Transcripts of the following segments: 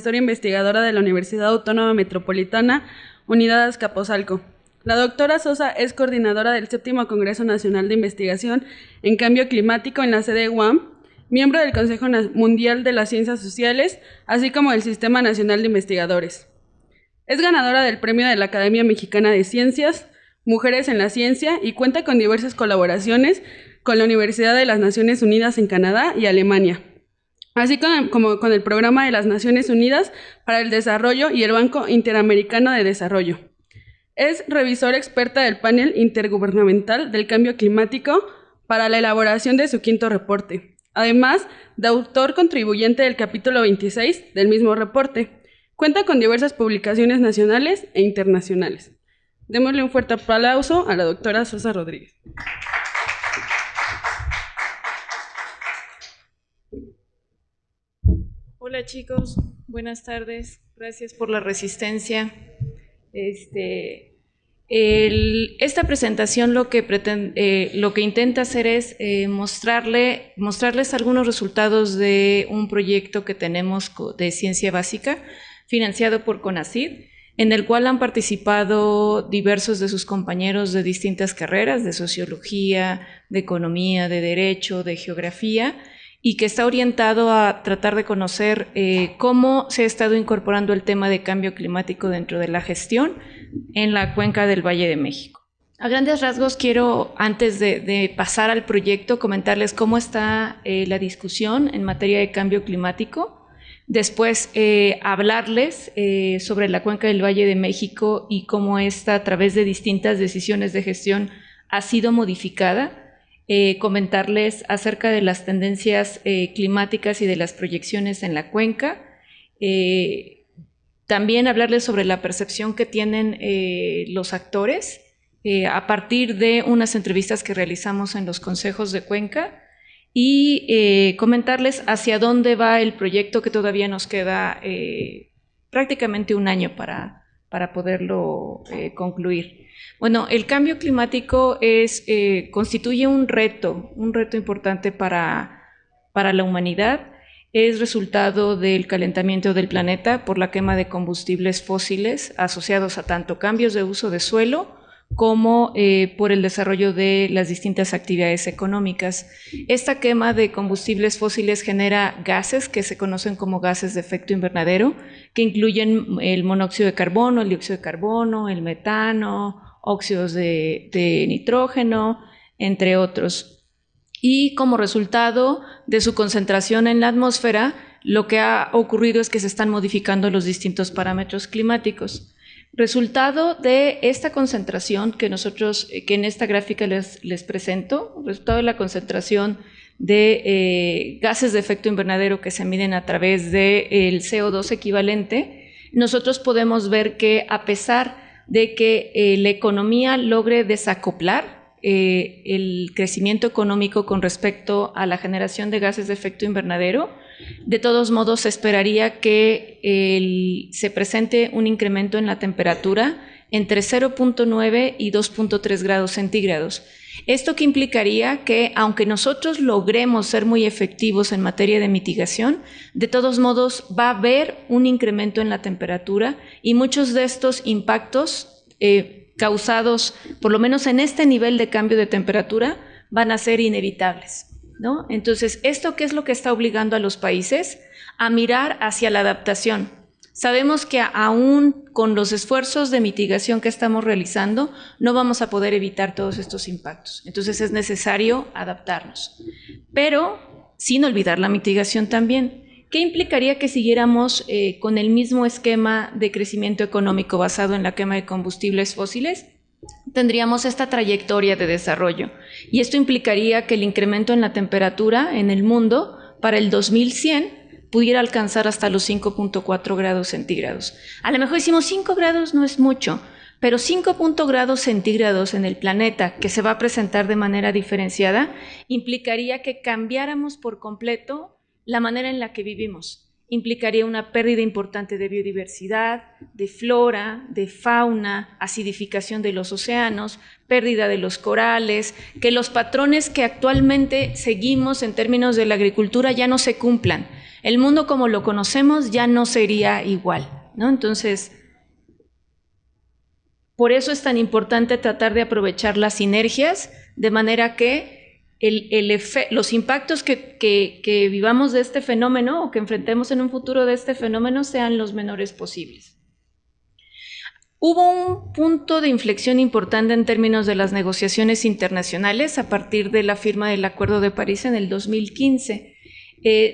profesora investigadora de la Universidad Autónoma Metropolitana, Unidad Azcapotzalco. La doctora Sosa es coordinadora del 7º Congreso Nacional de Investigación en Cambio Climático en la sede UAM, miembro del Consejo Mundial de las Ciencias Sociales, así como del Sistema Nacional de Investigadores. Es ganadora del Premio de la Academia Mexicana de Ciencias, Mujeres en la Ciencia, y cuenta con diversas colaboraciones con la Universidad de las Naciones Unidas en Canadá y Alemania, así como con el Programa de las Naciones Unidas para el Desarrollo y el Banco Interamericano de Desarrollo. Es revisora experta del Panel Intergubernamental del Cambio Climático para la elaboración de su 5º reporte, además de autor contribuyente del capítulo 26 del mismo reporte. Cuenta con diversas publicaciones nacionales e internacionales. Démosle un fuerte aplauso a la doctora Sosa Rodríguez. Hola chicos, buenas tardes, gracias por la resistencia. Esta presentación lo que intenta hacer es mostrarles algunos resultados de un proyecto que tenemos de ciencia básica financiado por CONACYT, en el cual han participado diversos de sus compañeros de distintas carreras, de sociología, de economía, de derecho, de geografía, y que está orientado a tratar de conocer cómo se ha estado incorporando el tema de cambio climático dentro de la gestión en la cuenca del Valle de México. A grandes rasgos quiero, antes de pasar al proyecto, comentarles cómo está la discusión en materia de cambio climático. Después hablarles sobre la cuenca del Valle de México y cómo esta, a través de distintas decisiones de gestión, ha sido modificada. Comentarles acerca de las tendencias climáticas y de las proyecciones en la cuenca. También hablarles sobre la percepción que tienen los actores a partir de unas entrevistas que realizamos en los consejos de cuenca, y comentarles hacia dónde va el proyecto, que todavía nos queda prácticamente un año para poderlo concluir. Bueno, el cambio climático constituye un reto importante para la humanidad. Es resultado del calentamiento del planeta por la quema de combustibles fósiles asociados a tanto cambios de uso de suelo como por el desarrollo de las distintas actividades económicas. Esta quema de combustibles fósiles genera gases que se conocen como gases de efecto invernadero, que incluyen el monóxido de carbono, el dióxido de carbono, el metano, óxidos de nitrógeno, entre otros. Y como resultado de su concentración en la atmósfera, lo que ha ocurrido es que se están modificando los distintos parámetros climáticos. Resultado de esta concentración que en esta gráfica les presento, resultado de la concentración de gases de efecto invernadero que se miden a través del CO2 equivalente, nosotros podemos ver que, a pesar de que la economía logre desacoplar el crecimiento económico con respecto a la generación de gases de efecto invernadero, de todos modos se esperaría que se presente un incremento en la temperatura entre 0.9 y 2.3 grados centígrados. Esto que implicaría que, aunque nosotros logremos ser muy efectivos en materia de mitigación, de todos modos va a haber un incremento en la temperatura, y muchos de estos impactos causados, por lo menos en este nivel de cambio de temperatura, van a ser inevitables, ¿no? Entonces, ¿esto qué es lo que está obligando a los países? A mirar hacia la adaptación. Sabemos que aún con los esfuerzos de mitigación que estamos realizando, no vamos a poder evitar todos estos impactos. Entonces es necesario adaptarnos, pero sin olvidar la mitigación también. ¿Qué implicaría que siguiéramos con el mismo esquema de crecimiento económico basado en la quema de combustibles fósiles? Tendríamos esta trayectoria de desarrollo, y esto implicaría que el incremento en la temperatura en el mundo para el 2100 pudiera alcanzar hasta los 5.4 grados centígrados. A lo mejor decimos 5 grados no es mucho, pero 5 grados centígrados en el planeta, que se va a presentar de manera diferenciada, implicaría que cambiáramos por completo la manera en la que vivimos. implicaría una pérdida importante de biodiversidad, de flora, de fauna, acidificación de los océanos, pérdida de los corales, que los patrones que actualmente seguimos en términos de la agricultura ya no se cumplan. El mundo como lo conocemos ya no sería igual, ¿no? Entonces, por eso es tan importante tratar de aprovechar las sinergias de manera que los impactos que vivamos de este fenómeno o que enfrentemos en un futuro de este fenómeno sean los menores posibles. Hubo un punto de inflexión importante en términos de las negociaciones internacionales a partir de la firma del Acuerdo de París en el 2015.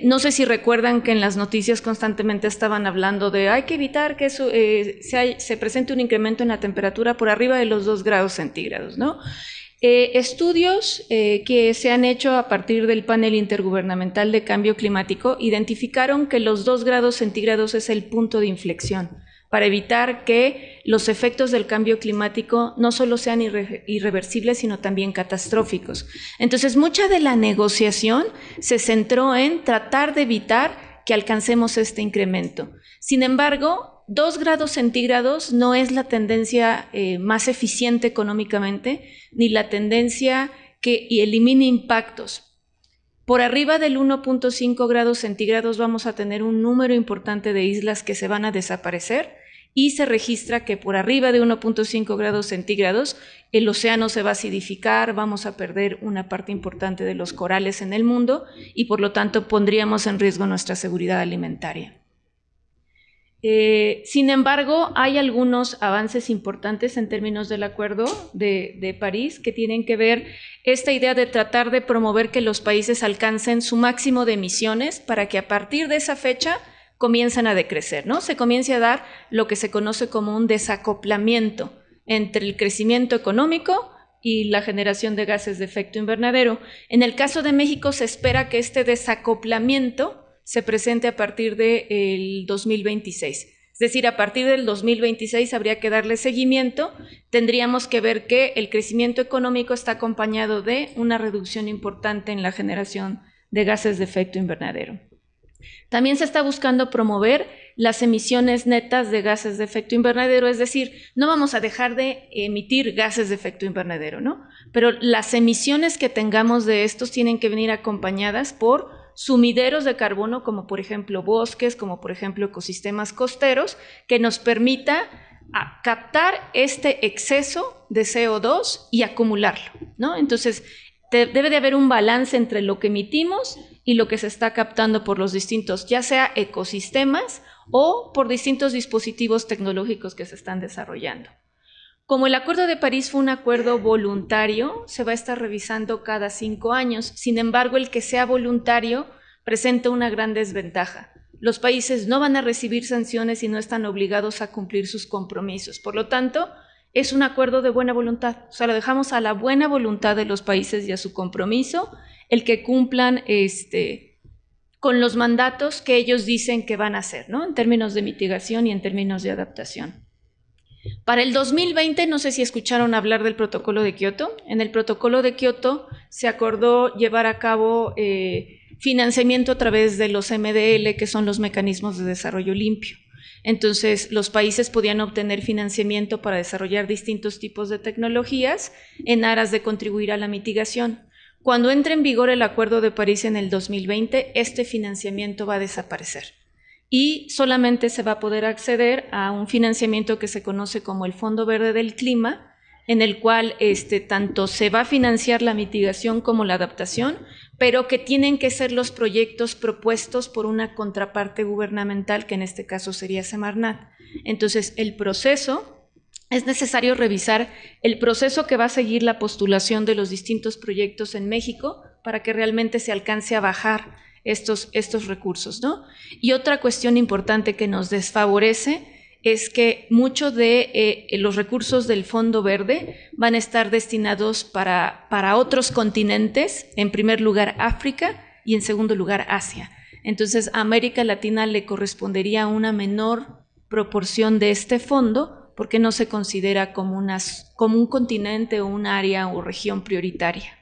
No sé si recuerdan que en las noticias constantemente estaban hablando de hay que evitar que se presente un incremento en la temperatura por arriba de los 2 grados centígrados, ¿no? Estudios que se han hecho a partir del panel intergubernamental de cambio climático identificaron que los 2 grados centígrados es el punto de inflexión para evitar que los efectos del cambio climático no solo sean irreversibles, sino también catastróficos. Entonces, mucha de la negociación se centró en tratar de evitar que alcancemos este incremento. Sin embargo, 2 grados centígrados no es la tendencia más eficiente económicamente, ni la tendencia que elimine impactos. Por arriba del 1.5 grados centígrados vamos a tener un número importante de islas que se van a desaparecer y se registra que por arriba de 1.5 grados centígrados el océano se va a acidificar, vamos a perder una parte importante de los corales en el mundo y por lo tanto pondríamos en riesgo nuestra seguridad alimentaria. Sin embargo, hay algunos avances importantes en términos del Acuerdo de París que tienen que ver esta idea de tratar de promover que los países alcancen su máximo de emisiones para que a partir de esa fecha comiencen a decrecer, ¿no? Se comience a dar lo que se conoce como un desacoplamiento entre el crecimiento económico y la generación de gases de efecto invernadero. En el caso de México se espera que este desacoplamiento se presente a partir del 2026. Es decir, a partir del 2026 habría que darle seguimiento, tendríamos que ver que el crecimiento económico está acompañado de una reducción importante en la generación de gases de efecto invernadero. También se está buscando promover las emisiones netas de gases de efecto invernadero, es decir, no vamos a dejar de emitir gases de efecto invernadero, ¿no? Pero las emisiones que tengamos de estos tienen que venir acompañadas por sumideros de carbono, como por ejemplo bosques, como por ejemplo ecosistemas costeros, que nos permita captar este exceso de CO2 y acumularlo, ¿no? Entonces, debe de haber un balance entre lo que emitimos y lo que se está captando por los distintos, ya sea ecosistemas o por distintos dispositivos tecnológicos que se están desarrollando. Como el Acuerdo de París fue un acuerdo voluntario, se va a estar revisando cada 5 años. Sin embargo, el que sea voluntario presenta una gran desventaja. Los países no van a recibir sanciones y no están obligados a cumplir sus compromisos. Por lo tanto, es un acuerdo de buena voluntad. O sea, lo dejamos a la buena voluntad de los países y a su compromiso, el que cumplan con los mandatos que ellos dicen que van a hacer, ¿no? En términos de mitigación y en términos de adaptación. Para el 2020, no sé si escucharon hablar del Protocolo de Kioto. En el Protocolo de Kioto se acordó llevar a cabo financiamiento a través de los MDL, que son los mecanismos de desarrollo limpio. Entonces, los países podían obtener financiamiento para desarrollar distintos tipos de tecnologías en aras de contribuir a la mitigación. Cuando entre en vigor el Acuerdo de París en el 2020, este financiamiento va a desaparecer. Y solamente se va a poder acceder a un financiamiento que se conoce como el Fondo Verde del Clima, en el cual tanto se va a financiar la mitigación como la adaptación, pero que tienen que ser los proyectos propuestos por una contraparte gubernamental, que en este caso sería Semarnat. Entonces, es necesario revisar el proceso que va a seguir la postulación de los distintos proyectos en México para que realmente se alcance a bajar estos recursos, ¿no? Y otra cuestión importante que nos desfavorece es que muchos de los recursos del Fondo Verde van a estar destinados para otros continentes, en primer lugar África y en segundo lugar Asia. Entonces, a América Latina le correspondería una menor proporción de este fondo porque no se considera como un continente o un área o región prioritaria.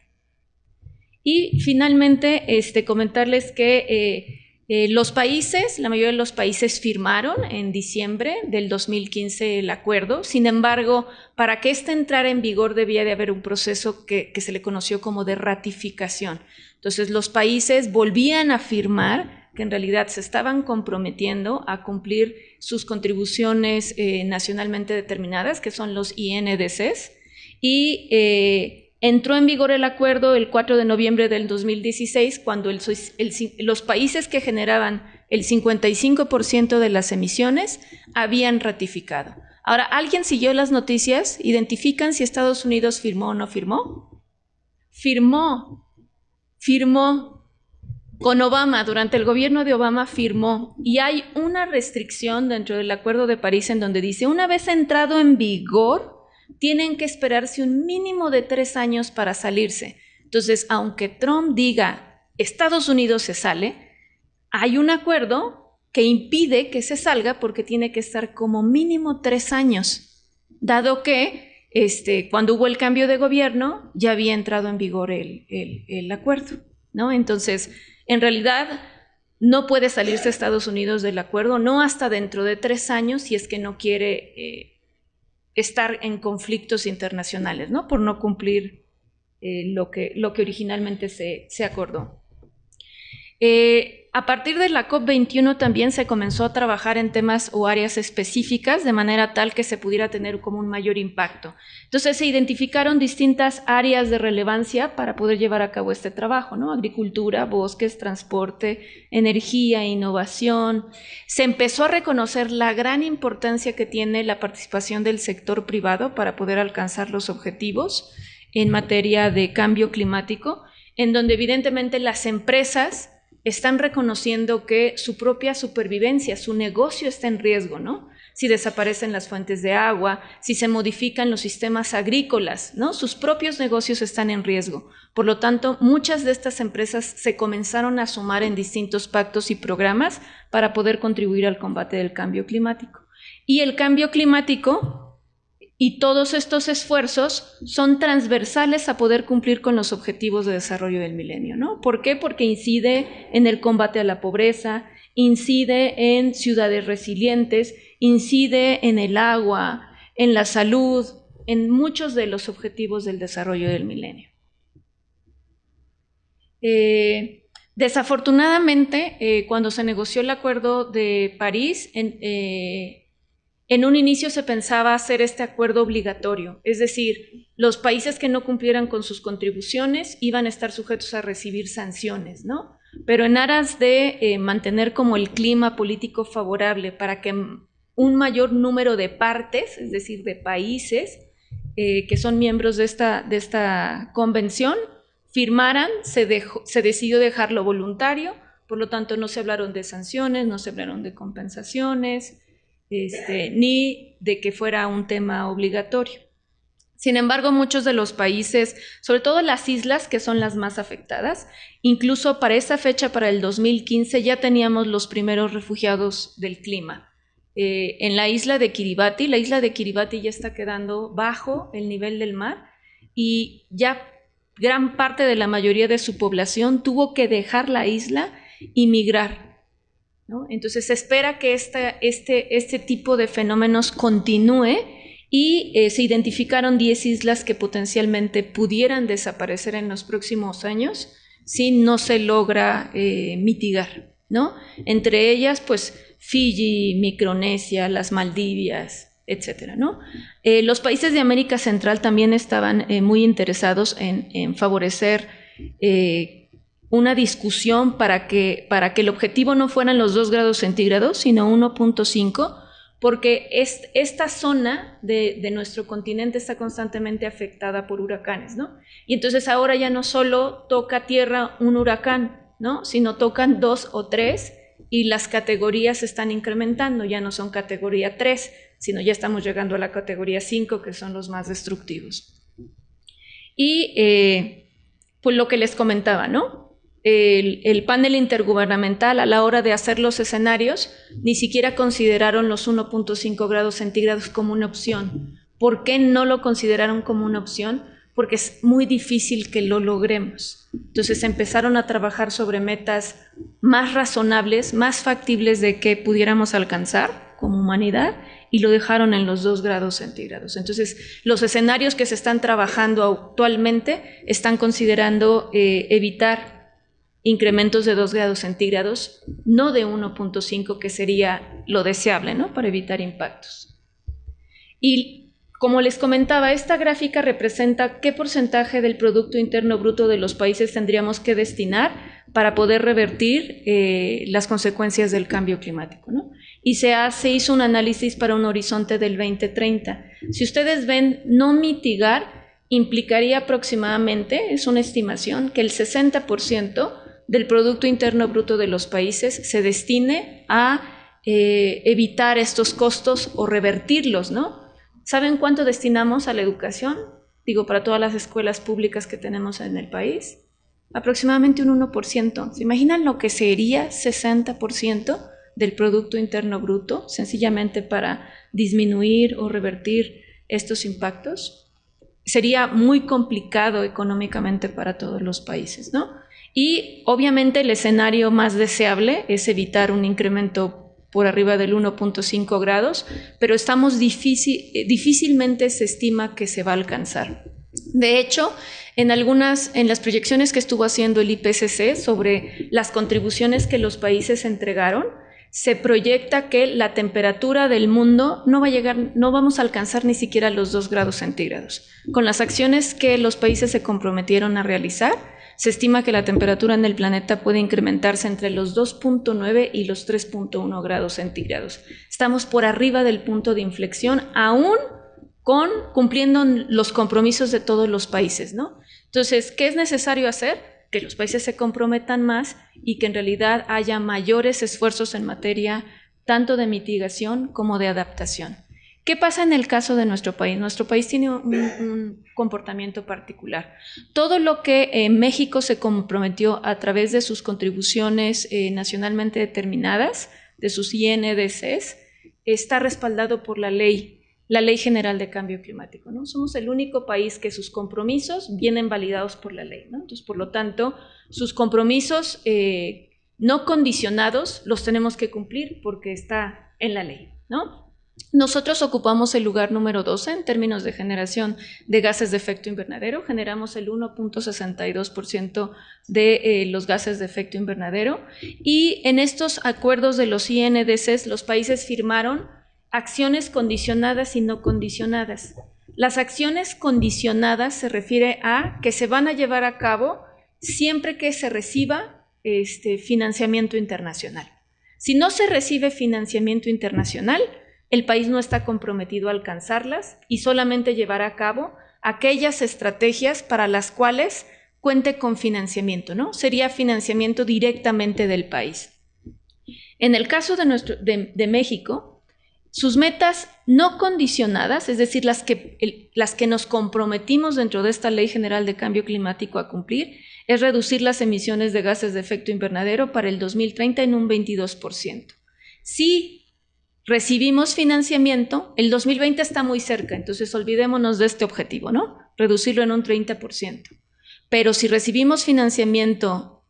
Y finalmente, comentarles que La mayoría de los países firmaron en diciembre del 2015 el acuerdo. Sin embargo, para que este entrara en vigor debía de haber un proceso que se le conoció como de ratificación. Entonces, los países volvían a firmar que en realidad se estaban comprometiendo a cumplir sus contribuciones nacionalmente determinadas, que son los INDCs, y entró en vigor el acuerdo el 4 de noviembre del 2016, cuando los países que generaban el 55% de las emisiones habían ratificado. Ahora, ¿alguien siguió las noticias? ¿Identifican si Estados Unidos firmó o no firmó? Firmó con Obama, durante el gobierno de Obama firmó, y hay una restricción dentro del Acuerdo de París en donde dice, una vez entrado en vigor, tienen que esperarse un mínimo de 3 años para salirse. Entonces, aunque Trump diga, Estados Unidos se sale, hay un acuerdo que impide que se salga porque tiene que estar como mínimo 3 años, dado que cuando hubo el cambio de gobierno ya había entrado en vigor el acuerdo, ¿no? Entonces, en realidad, no puede salirse Estados Unidos del acuerdo, no hasta dentro de 3 años, si es que no quiere estar en conflictos internacionales, ¿no? Por no cumplir lo que originalmente se acordó. A partir de la COP21 también se comenzó a trabajar en temas o áreas específicas de manera tal que se pudiera tener como un mayor impacto. Entonces se identificaron distintas áreas de relevancia para poder llevar a cabo este trabajo, ¿no? Agricultura, bosques, transporte, energía, innovación. Se empezó a reconocer la gran importancia que tiene la participación del sector privado para poder alcanzar los objetivos en materia de cambio climático, en donde evidentemente las empresas están reconociendo que su propia supervivencia, su negocio está en riesgo, ¿no? Si desaparecen las fuentes de agua, si se modifican los sistemas agrícolas, ¿no? Sus propios negocios están en riesgo. Por lo tanto, muchas de estas empresas se comenzaron a sumar en distintos pactos y programas para poder contribuir al combate del cambio climático. Y el cambio climático y todos estos esfuerzos son transversales a poder cumplir con los objetivos de desarrollo del milenio, ¿no? ¿Por qué? Porque incide en el combate a la pobreza, incide en ciudades resilientes, incide en el agua, en la salud, en muchos de los objetivos del desarrollo del milenio. Desafortunadamente, cuando se negoció el Acuerdo de París, en un inicio se pensaba hacer este acuerdo obligatorio, es decir, los países que no cumplieran con sus contribuciones iban a estar sujetos a recibir sanciones, ¿no? Pero en aras de mantener como el clima político favorable para que un mayor número de partes, es decir, de países que son miembros de esta convención, firmaran, se decidió dejarlo voluntario, por lo tanto no se hablaron de sanciones, no se hablaron de compensaciones, ni de que fuera un tema obligatorio. Sin embargo, muchos de los países, sobre todo las islas que son las más afectadas, incluso para esa fecha, para el 2015, ya teníamos los primeros refugiados del clima. En la isla de Kiribati ya está quedando bajo el nivel del mar y ya gran parte de la mayoría de su población tuvo que dejar la isla y migrar, ¿no? Entonces se espera que este tipo de fenómenos continúe y se identificaron 10 islas que potencialmente pudieran desaparecer en los próximos años si no se logra mitigar, ¿no? Entre ellas, pues, Fiji, Micronesia, las Maldivas, etcétera, ¿no? Los países de América Central también estaban muy interesados en favorecer una discusión para que el objetivo no fueran los 2 grados centígrados, sino 1.5, porque esta zona de nuestro continente está constantemente afectada por huracanes, ¿no? Y entonces ahora ya no solo toca tierra un huracán, ¿no? Sino tocan 2 o 3 y las categorías se están incrementando, ya no son categoría 3, sino ya estamos llegando a la categoría 5, que son los más destructivos. Y pues lo que les comentaba, ¿no? El panel intergubernamental, a la hora de hacer los escenarios, ni siquiera consideraron los 1.5 grados centígrados como una opción. ¿Por qué no lo consideraron como una opción? porque es muy difícil que lo logremos. Entonces empezaron a trabajar sobre metas más razonables, más factibles de que pudiéramos alcanzar como humanidad, y lo dejaron en los 2 grados centígrados. Entonces, los escenarios que se están trabajando actualmente están considerando evitar incrementos de 2 grados centígrados, no de 1.5, que sería lo deseable, ¿no?, para evitar impactos. Y como les comentaba, esta gráfica representa qué porcentaje del Producto Interno Bruto de los países tendríamos que destinar para poder revertir las consecuencias del cambio climático, ¿no? Y se hizo un análisis para un horizonte del 2030. Si ustedes ven, no mitigar implicaría aproximadamente, es una estimación, que el 60% del Producto Interno Bruto de los países se destine a evitar estos costos o revertirlos, ¿no? ¿Saben cuánto destinamos a la educación? Digo, para todas las escuelas públicas que tenemos en el país. Aproximadamente un 1%. ¿Se imaginan lo que sería 60% del Producto Interno Bruto, sencillamente para disminuir o revertir estos impactos? Sería muy complicado económicamente para todos los países, ¿no? Y obviamente el escenario más deseable es evitar un incremento por arriba del 1.5 grados, pero difícilmente se estima que se va a alcanzar. De hecho, en las proyecciones que estuvo haciendo el IPCC sobre las contribuciones que los países entregaron, se proyecta que la temperatura del mundo no vamos a alcanzar ni siquiera los 2 grados centígrados. Con las acciones que los países se comprometieron a realizar, se estima que la temperatura en el planeta puede incrementarse entre los 2.9 y los 3.1 grados centígrados. Estamos por arriba del punto de inflexión, aún cumpliendo los compromisos de todos los países, ¿no? Entonces, ¿qué es necesario hacer? Que los países se comprometan más y que en realidad haya mayores esfuerzos en materia tanto de mitigación como de adaptación. ¿Qué pasa en el caso de nuestro país? Nuestro país tiene un comportamiento particular. Todo lo que México se comprometió a través de sus contribuciones nacionalmente determinadas, de sus INDCs, está respaldado por la Ley General de Cambio Climático, ¿no? Somos el único país que sus compromisos vienen validados por la ley, ¿no? Entonces, por lo tanto, sus compromisos no condicionados los tenemos que cumplir porque está en la ley, ¿no? Nosotros ocupamos el lugar número 12 en términos de generación de gases de efecto invernadero. Generamos el 1.62% de los gases de efecto invernadero. Y en estos acuerdos de los INDCs, los países firmaron acciones condicionadas y no condicionadas. Las acciones condicionadas se refiere a que se van a llevar a cabo siempre que se reciba financiamiento internacional. Si no se recibe financiamiento internacional, el país no está comprometido a alcanzarlas y solamente llevará a cabo aquellas estrategias para las cuales cuente con financiamiento, ¿no? Sería financiamiento directamente del país. En el caso de México, sus metas no condicionadas, es decir, las que nos comprometimos dentro de esta Ley General de Cambio Climático a cumplir, es reducir las emisiones de gases de efecto invernadero para el 2030 en un 22%. Si recibimos financiamiento, el 2020 está muy cerca, entonces olvidémonos de este objetivo, ¿no? Reducirlo en un 30%. Pero si recibimos financiamiento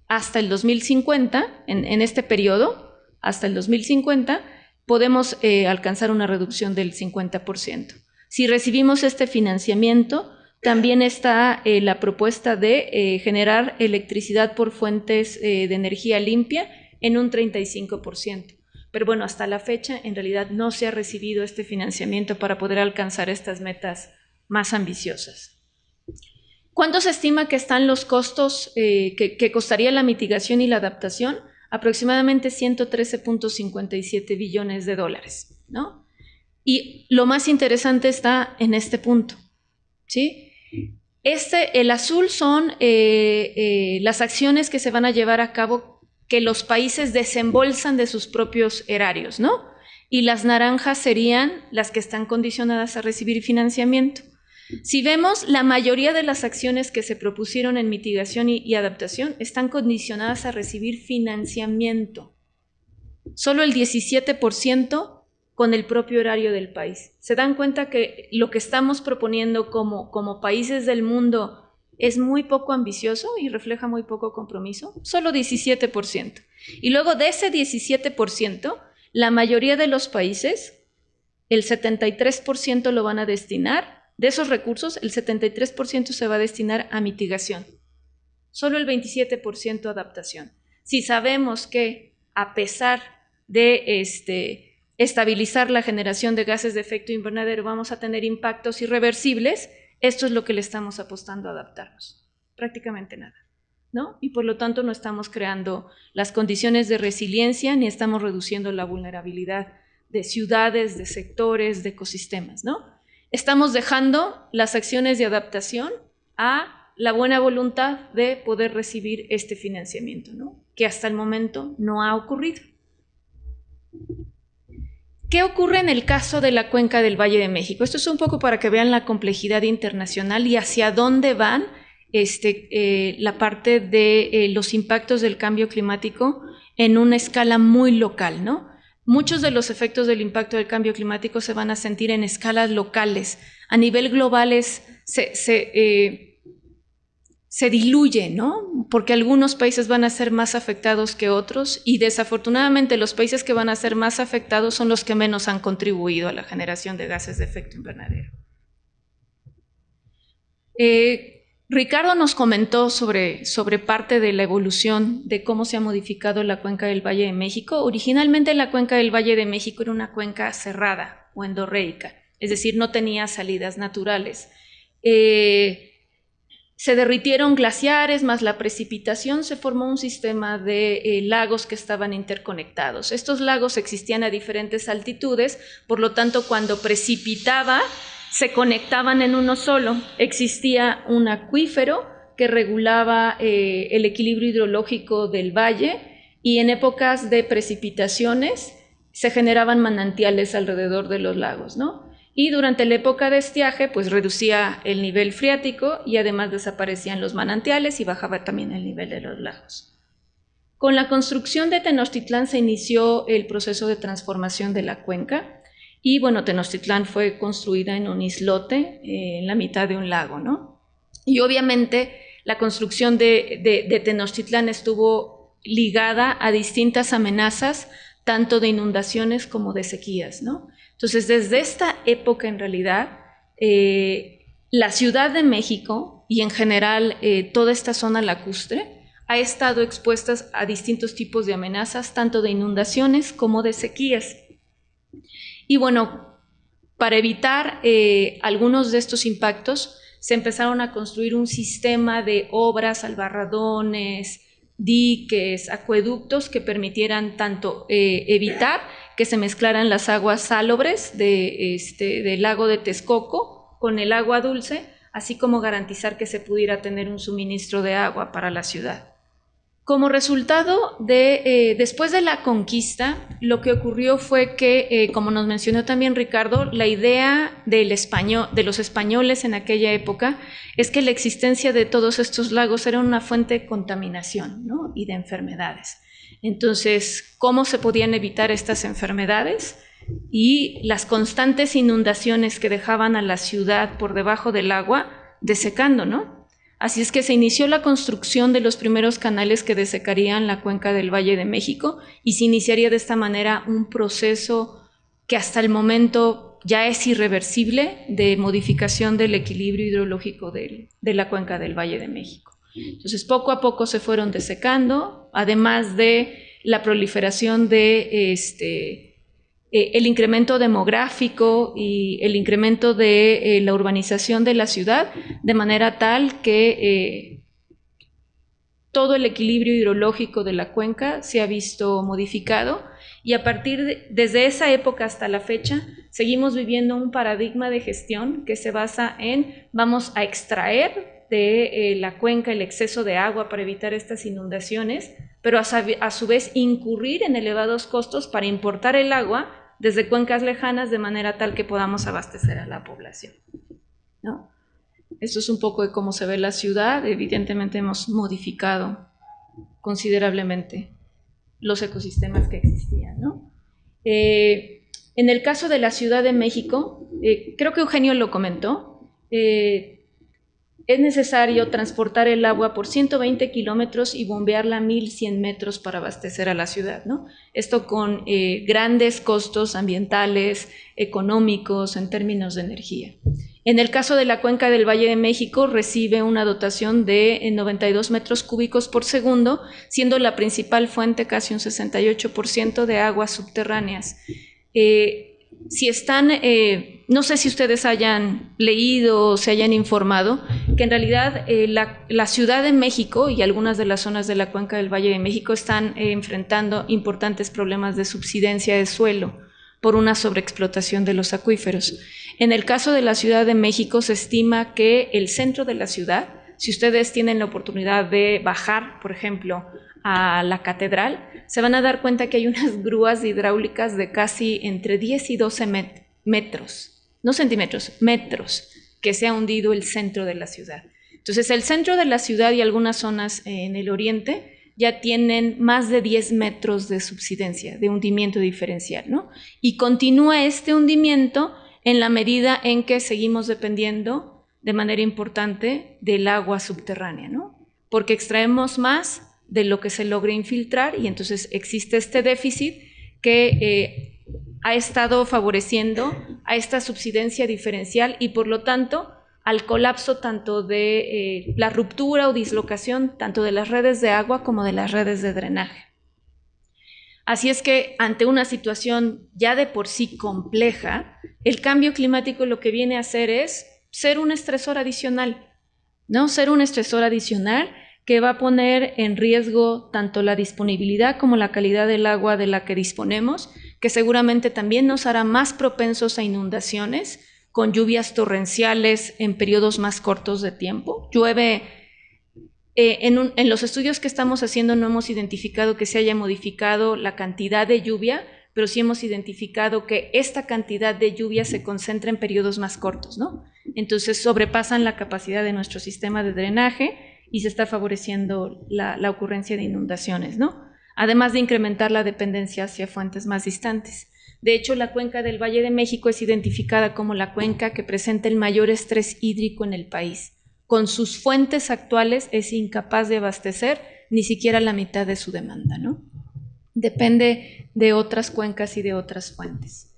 hasta el 2050, en este periodo, hasta el 2050, podemos alcanzar una reducción del 50%. Si recibimos este financiamiento, también está la propuesta de generar electricidad por fuentes de energía limpia en un 35%. Pero bueno, hasta la fecha en realidad no se ha recibido este financiamiento para poder alcanzar estas metas más ambiciosas. ¿Cuánto se estima que están los costos que costaría la mitigación y la adaptación? Aproximadamente 113.57 billones de dólares, ¿no? Y lo más interesante está en este punto, ¿sí? El azul son las acciones que se van a llevar a cabo que los países desembolsan de sus propios erarios, ¿no? Y las naranjas serían las que están condicionadas a recibir financiamiento. Si vemos, la mayoría de las acciones que se propusieron en mitigación y adaptación están condicionadas a recibir financiamiento. Solo el 17% con el propio horario del país. Se dan cuenta que lo que estamos proponiendo como países del mundo es muy poco ambicioso y refleja muy poco compromiso, solo 17%. Y luego de ese 17%, la mayoría de los países, el 73% lo van a destinar, de esos recursos, el 73% se va a destinar a mitigación, solo el 27% a adaptación. Si sabemos que a pesar de estabilizar la generación de gases de efecto invernadero vamos a tener impactos irreversibles, esto es lo que le estamos apostando a adaptarnos, prácticamente nada, ¿no? Y por lo tanto no estamos creando las condiciones de resiliencia ni estamos reduciendo la vulnerabilidad de ciudades, de sectores, de ecosistemas, ¿no? Estamos dejando las acciones de adaptación a la buena voluntad de poder recibir este financiamiento, ¿no? Que hasta el momento no ha ocurrido. ¿Qué ocurre en el caso de la cuenca del Valle de México? Esto es un poco para que vean la complejidad internacional y hacia dónde van la parte de los impactos del cambio climático en una escala muy local, ¿no? Muchos de los efectos del impacto del cambio climático se van a sentir en escalas locales. A nivel global se diluye, ¿no? Porque algunos países van a ser más afectados que otros y desafortunadamente los países que van a ser más afectados son los que menos han contribuido a la generación de gases de efecto invernadero. Ricardo nos comentó sobre parte de la evolución de cómo se ha modificado la cuenca del Valle de México. Originalmente la cuenca del Valle de México era una cuenca cerrada o endorreica, es decir, no tenía salidas naturales. Se derritieron glaciares, más la precipitación, se formó un sistema de lagos que estaban interconectados. Estos lagos existían a diferentes altitudes, por lo tanto, cuando precipitaba, se conectaban en uno solo. Existía un acuífero que regulaba el equilibrio hidrológico del valle y en épocas de precipitaciones se generaban manantiales alrededor de los lagos, ¿no? Y durante la época de estiaje, pues reducía el nivel freático y además desaparecían los manantiales y bajaba también el nivel de los lagos. Con la construcción de Tenochtitlán se inició el proceso de transformación de la cuenca y bueno, Tenochtitlán fue construida en un islote en la mitad de un lago, ¿no? Y obviamente la construcción de Tenochtitlán estuvo ligada a distintas amenazas, tanto de inundaciones como de sequías, ¿no? Entonces, desde esta época, en realidad, la Ciudad de México y en general toda esta zona lacustre ha estado expuesta a distintos tipos de amenazas, tanto de inundaciones como de sequías. Y bueno, para evitar algunos de estos impactos, se empezaron a construir un sistema de obras, albarradones, diques, acueductos que permitieran tanto evitar que se mezclaran las aguas salobres del lago de Texcoco con el agua dulce, así como garantizar que se pudiera tener un suministro de agua para la ciudad. Como resultado después de la conquista, lo que ocurrió fue que, como nos mencionó también Ricardo, la idea de los españoles en aquella época es que la existencia de todos estos lagos era una fuente de contaminación, ¿no? Y de enfermedades. Entonces, ¿cómo se podían evitar estas enfermedades? Y las constantes inundaciones que dejaban a la ciudad por debajo del agua desecando, ¿no? Así es que se inició la construcción de los primeros canales que desecarían la cuenca del Valle de México y se iniciaría de esta manera un proceso que hasta el momento ya es irreversible de modificación del equilibrio hidrológico de la cuenca del Valle de México. Entonces, poco a poco se fueron desecando, además de la proliferación de el incremento demográfico y el incremento de la urbanización de la ciudad, de manera tal que todo el equilibrio hidrológico de la cuenca se ha visto modificado y desde esa época hasta la fecha seguimos viviendo un paradigma de gestión que se basa en vamos a extraer de la cuenca el exceso de agua para evitar estas inundaciones, pero a su vez incurrir en elevados costos para importar el agua desde cuencas lejanas de manera tal que podamos abastecer a la población, ¿no? Esto es un poco de cómo se ve la ciudad. Evidentemente hemos modificado considerablemente los ecosistemas que existían, ¿no? En el caso de la Ciudad de México, creo que Eugenio lo comentó, es necesario transportar el agua por 120 kilómetros y bombearla 1.100 metros para abastecer a la ciudad, ¿no? Esto con grandes costos ambientales, económicos, en términos de energía. En el caso de la cuenca del Valle de México, recibe una dotación de 92 metros cúbicos por segundo, siendo la principal fuente casi un 68% de aguas subterráneas. Si están, no sé si ustedes hayan leído o se hayan informado, que en realidad la Ciudad de México y algunas de las zonas de la cuenca del Valle de México están enfrentando importantes problemas de subsidencia de suelo por una sobreexplotación de los acuíferos. En el caso de la Ciudad de México se estima que el centro de la ciudad, si ustedes tienen la oportunidad de bajar, por ejemplo, a la catedral, se van a dar cuenta que hay unas grúas hidráulicas de casi entre 10 y 12 metros, no centímetros, metros, que se ha hundido el centro de la ciudad. Entonces, el centro de la ciudad y algunas zonas en el oriente ya tienen más de 10 metros de subsidencia, de hundimiento diferencial, ¿no? Y continúa este hundimiento en la medida en que seguimos dependiendo de manera importante del agua subterránea, ¿no? Porque extraemos más de lo que se logra infiltrar y entonces existe este déficit que ha estado favoreciendo a esta subsidencia diferencial y por lo tanto al colapso tanto de la ruptura o dislocación tanto de las redes de agua como de las redes de drenaje. Así es que ante una situación ya de por sí compleja, el cambio climático lo que viene a hacer es ser un estresor adicional, ¿no? Ser un estresor adicional que va a poner en riesgo tanto la disponibilidad como la calidad del agua de la que disponemos, que seguramente también nos hará más propensos a inundaciones, con lluvias torrenciales en periodos más cortos de tiempo. Llueve, en los estudios que estamos haciendo no hemos identificado que se haya modificado la cantidad de lluvia, pero sí hemos identificado que esta cantidad de lluvia se concentra en periodos más cortos, ¿no? Entonces sobrepasan la capacidad de nuestro sistema de drenaje y se está favoreciendo la ocurrencia de inundaciones, ¿no? Además de incrementar la dependencia hacia fuentes más distantes. De hecho, la cuenca del Valle de México es identificada como la cuenca que presenta el mayor estrés hídrico en el país. Con sus fuentes actuales es incapaz de abastecer ni siquiera la mitad de su demanda, ¿no? Depende de otras cuencas y de otras fuentes.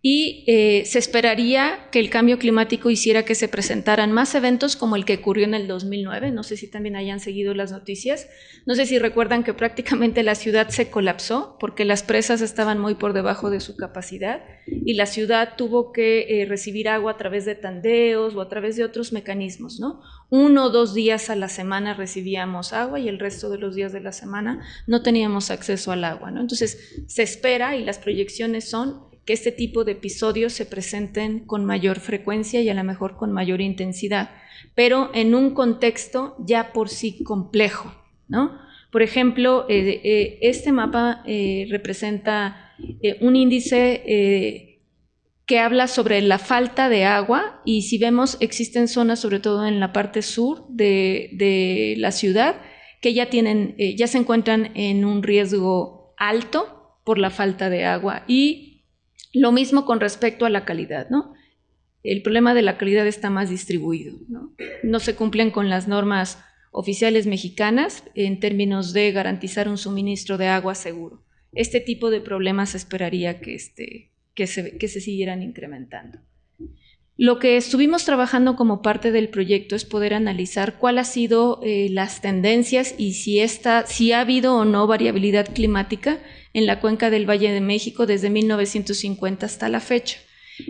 Y se esperaría que el cambio climático hiciera que se presentaran más eventos como el que ocurrió en el 2009, no sé si también hayan seguido las noticias, no sé si recuerdan que prácticamente la ciudad se colapsó porque las presas estaban muy por debajo de su capacidad y la ciudad tuvo que recibir agua a través de tandeos o a través de otros mecanismos, ¿no? 1 o 2 días a la semana recibíamos agua y el resto de los días de la semana no teníamos acceso al agua, ¿no? Entonces se espera y las proyecciones son que este tipo de episodios se presenten con mayor frecuencia y a lo mejor con mayor intensidad, pero en un contexto ya por sí complejo, ¿no? Por ejemplo, este mapa representa un índice que habla sobre la falta de agua y si vemos existen zonas, sobre todo en la parte sur de la ciudad, que ya se encuentran en un riesgo alto por la falta de agua y lo mismo con respecto a la calidad, ¿no? El problema de la calidad está más distribuido, ¿no? No se cumplen con las normas oficiales mexicanas en términos de garantizar un suministro de agua seguro. Este tipo de problemas se esperaría que se siguieran incrementando. Lo que estuvimos trabajando como parte del proyecto es poder analizar cuál ha sido las tendencias y si ha habido o no variabilidad climática en la cuenca del Valle de México desde 1950 hasta la fecha.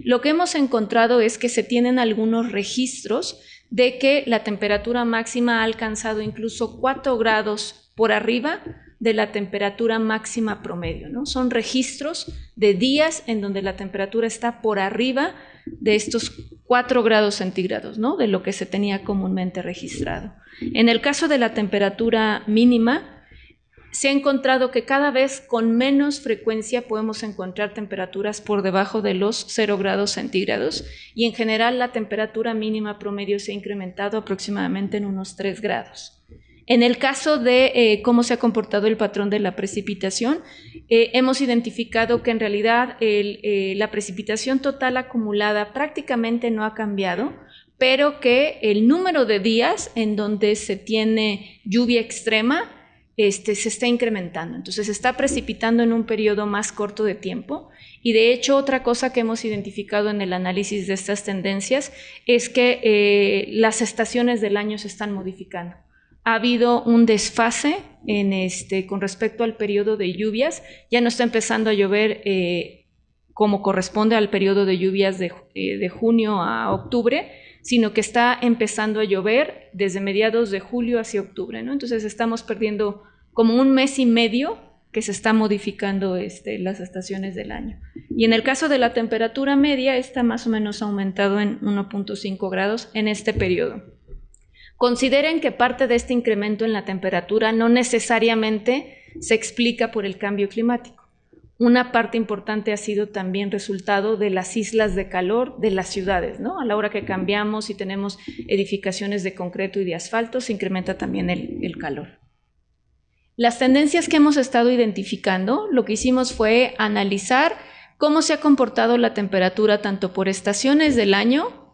Lo que hemos encontrado es que se tienen algunos registros de que la temperatura máxima ha alcanzado incluso 4 grados por arriba de la temperatura máxima promedio, ¿no? Son registros de días en donde la temperatura está por arriba de estos 4 grados centígrados, ¿no? De lo que se tenía comúnmente registrado. En el caso de la temperatura mínima, se ha encontrado que cada vez con menos frecuencia podemos encontrar temperaturas por debajo de los 0 grados centígrados y en general la temperatura mínima promedio se ha incrementado aproximadamente en unos 3 grados. En el caso de cómo se ha comportado el patrón de la precipitación, hemos identificado que en realidad la precipitación total acumulada prácticamente no ha cambiado, pero que el número de días en donde se tiene lluvia extrema se está incrementando. Entonces se está precipitando en un periodo más corto de tiempo. Y de hecho, otra cosa que hemos identificado en el análisis de estas tendencias es que las estaciones del año se están modificando. Ha habido un desfase con respecto al periodo de lluvias. Ya no está empezando a llover como corresponde al periodo de lluvias de junio a octubre, sino que está empezando a llover desde mediados de julio hacia octubre, ¿no? Entonces estamos perdiendo como un mes y medio que se está modificando las estaciones del año. Y en el caso de la temperatura media, está más o menos aumentado en 1.5 grados en este periodo. Consideren que parte de este incremento en la temperatura no necesariamente se explica por el cambio climático. Una parte importante ha sido también resultado de las islas de calor de las ciudades, ¿no? A la hora que cambiamos y tenemos edificaciones de concreto y de asfalto, se incrementa también el calor. Las tendencias que hemos estado identificando, lo que hicimos fue analizar cómo se ha comportado la temperatura tanto por estaciones del año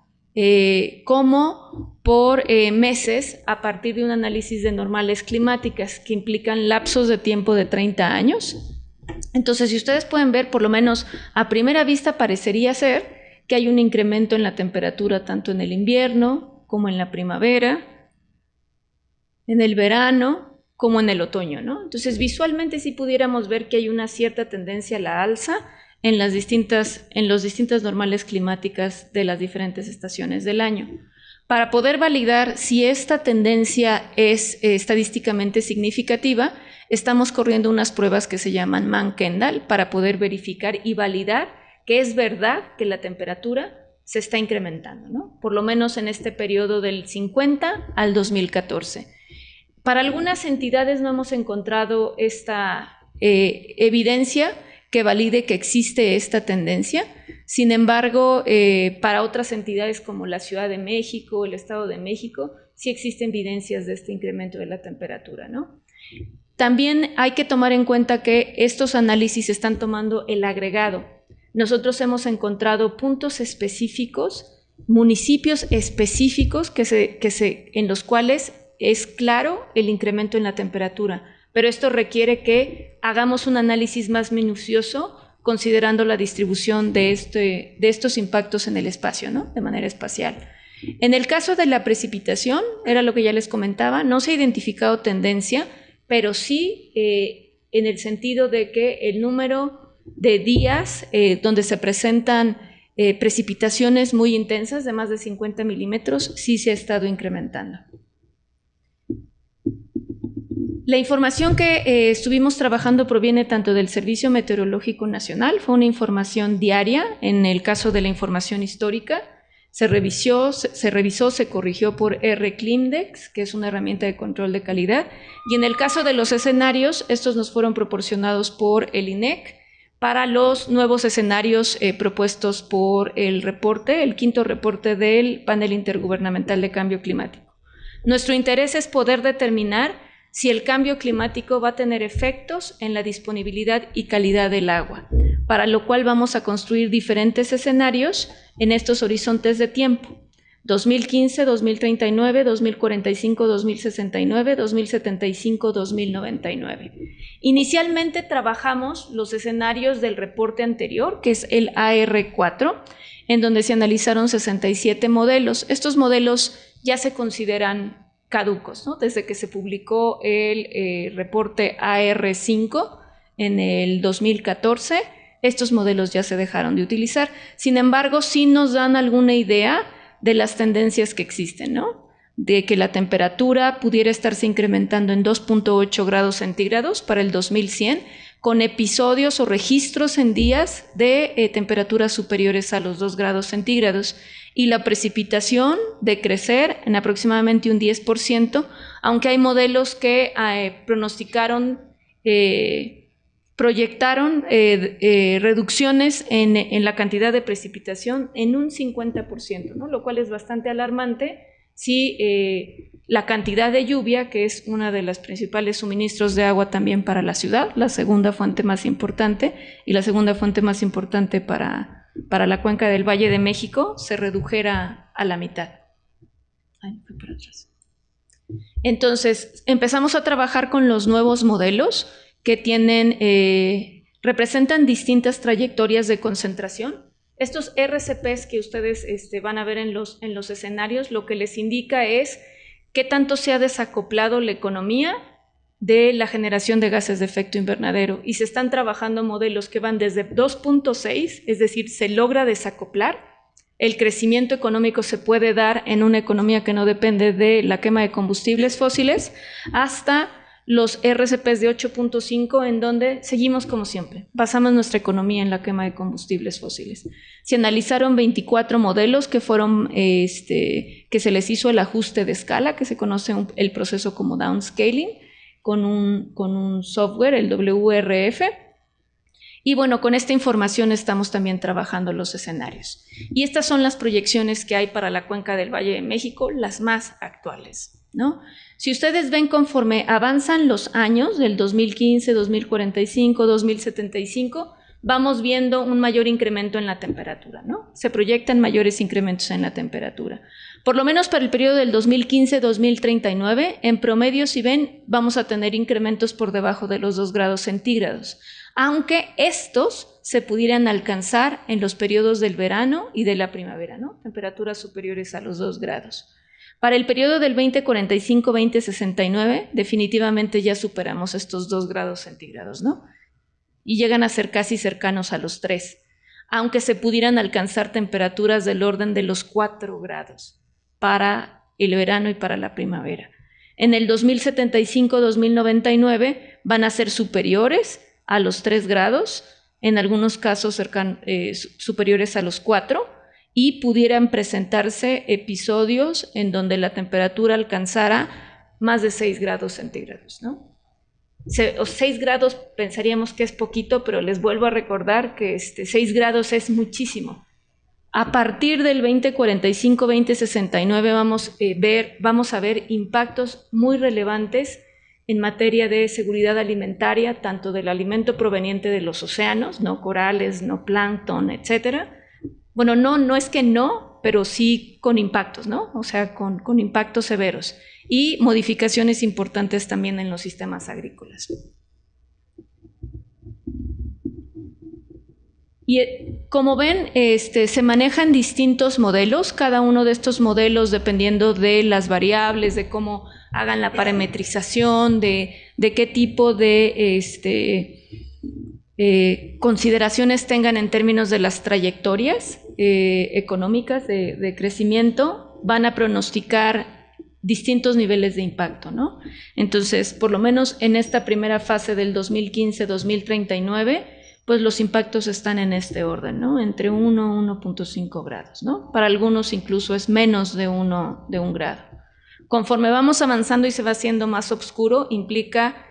como por meses a partir de un análisis de normales climáticas que implican lapsos de tiempo de 30 años. Entonces, si ustedes pueden ver, por lo menos a primera vista parecería ser que hay un incremento en la temperatura tanto en el invierno como en la primavera, en el verano como en el otoño, ¿no? Entonces, visualmente sí pudiéramos ver que hay una cierta tendencia a la alza en los distintas normales climáticas de las diferentes estaciones del año. Para poder validar si esta tendencia es estadísticamente significativa, estamos corriendo unas pruebas que se llaman Mann-Kendall para poder verificar y validar que es verdad que la temperatura se está incrementando, ¿no? Por lo menos en este periodo del 50 al 2014. Para algunas entidades no hemos encontrado esta evidencia que valide que existe esta tendencia. Sin embargo, para otras entidades como la Ciudad de México, el Estado de México, sí existen evidencias de este incremento de la temperatura, ¿no? También hay que tomar en cuenta que estos análisis están tomando el agregado. Nosotros hemos encontrado puntos específicos, municipios específicos en los cuales es claro el incremento en la temperatura, pero esto requiere que hagamos un análisis más minucioso considerando la distribución de estos impactos en el espacio, ¿no? De manera espacial. En el caso de la precipitación, era lo que ya les comentaba, no se ha identificado tendencia, pero sí en el sentido de que el número de días donde se presentan precipitaciones muy intensas de más de 50 milímetros sí se ha estado incrementando. La información que estuvimos trabajando proviene tanto del Servicio Meteorológico Nacional, fue una información diaria. En el caso de la información histórica, se revisó, se corrigió por RClimDex, que es una herramienta de control de calidad, y en el caso de los escenarios, estos nos fueron proporcionados por el INEC para los nuevos escenarios propuestos por el quinto reporte del Panel Intergubernamental de Cambio Climático. Nuestro interés es poder determinar si el cambio climático va a tener efectos en la disponibilidad y calidad del agua, para lo cual vamos a construir diferentes escenarios en estos horizontes de tiempo: 2015, 2039, 2045, 2069, 2075, 2099. Inicialmente trabajamos los escenarios del reporte anterior, que es el AR4, en donde se analizaron 67 modelos. Estos modelos ya se consideran caducos, ¿no? Desde que se publicó el reporte AR5 en el 2014, estos modelos ya se dejaron de utilizar. Sin embargo, sí nos dan alguna idea de las tendencias que existen, ¿no? De que la temperatura pudiera estarse incrementando en 2.8 grados centígrados para el 2100, con episodios o registros en días de temperaturas superiores a los 2 grados centígrados, y la precipitación de crecer en aproximadamente un 10%, aunque hay modelos que proyectaron reducciones en la cantidad de precipitación en un 50%, ¿no? Lo cual es bastante alarmante si la cantidad de lluvia, que es una de las principales suministros de agua también para la ciudad, la segunda fuente más importante, y la segunda fuente más importante para la cuenca del Valle de México, se redujera a la mitad. Ay, fui para atrás. Entonces, empezamos a trabajar con los nuevos modelos que tienen, representan distintas trayectorias de concentración. Estos RCPs que ustedes van a ver en los escenarios, lo que les indica es qué tanto se ha desacoplado la economía de la generación de gases de efecto invernadero. Y se están trabajando modelos que van desde 2.6, es decir, se logra desacoplar. El crecimiento económico se puede dar en una economía que no depende de la quema de combustibles fósiles, hasta los RCPs de 8.5, en donde seguimos como siempre, basamos nuestra economía en la quema de combustibles fósiles. Se analizaron 24 modelos que fueron, que se les hizo el ajuste de escala, que se conoce el proceso como downscaling, con un software, el WRF. Y bueno, con esta información estamos también trabajando los escenarios. Y estas son las proyecciones que hay para la cuenca del Valle de México, las más actuales, ¿no? Si ustedes ven, conforme avanzan los años, del 2015, 2045, 2075, vamos viendo un mayor incremento en la temperatura, ¿no? Se proyectan mayores incrementos en la temperatura. Por lo menos para el periodo del 2015-2039, en promedio, si ven, vamos a tener incrementos por debajo de los 2 grados centígrados, aunque estos se pudieran alcanzar en los periodos del verano y de la primavera, ¿no? Temperaturas superiores a los 2 grados. Para el periodo del 2045-2069, definitivamente ya superamos estos 2 grados centígrados, ¿no? Y llegan a ser casi cercanos a los 3, aunque se pudieran alcanzar temperaturas del orden de los 4 grados para el verano y para la primavera. En el 2075-2099 van a ser superiores a los 3 grados, en algunos casos superiores a los 4, y pudieran presentarse episodios en donde la temperatura alcanzara más de 6 grados centígrados, ¿no? 6 grados pensaríamos que es poquito, pero les vuelvo a recordar que 6 grados es muchísimo. A partir del 2045-2069 vamos a ver impactos muy relevantes en materia de seguridad alimentaria, tanto del alimento proveniente de los océanos, no corales, no plancton, etcétera. Bueno, no es que no, pero sí con impactos, ¿no? O sea, con impactos severos y modificaciones importantes también en los sistemas agrícolas. Y como ven, se manejan distintos modelos, cada uno de estos modelos dependiendo de las variables, de cómo hagan la parametrización, de qué tipo de consideraciones tengan en términos de las trayectorias económicas de crecimiento, van a pronosticar distintos niveles de impacto, ¿no? Entonces, por lo menos en esta primera fase del 2015-2039, pues los impactos están en este orden, ¿no? Entre 1 y 1.5 grados, ¿no? Para algunos incluso es menos de 1 grado. Conforme vamos avanzando y se va haciendo más oscuro, implica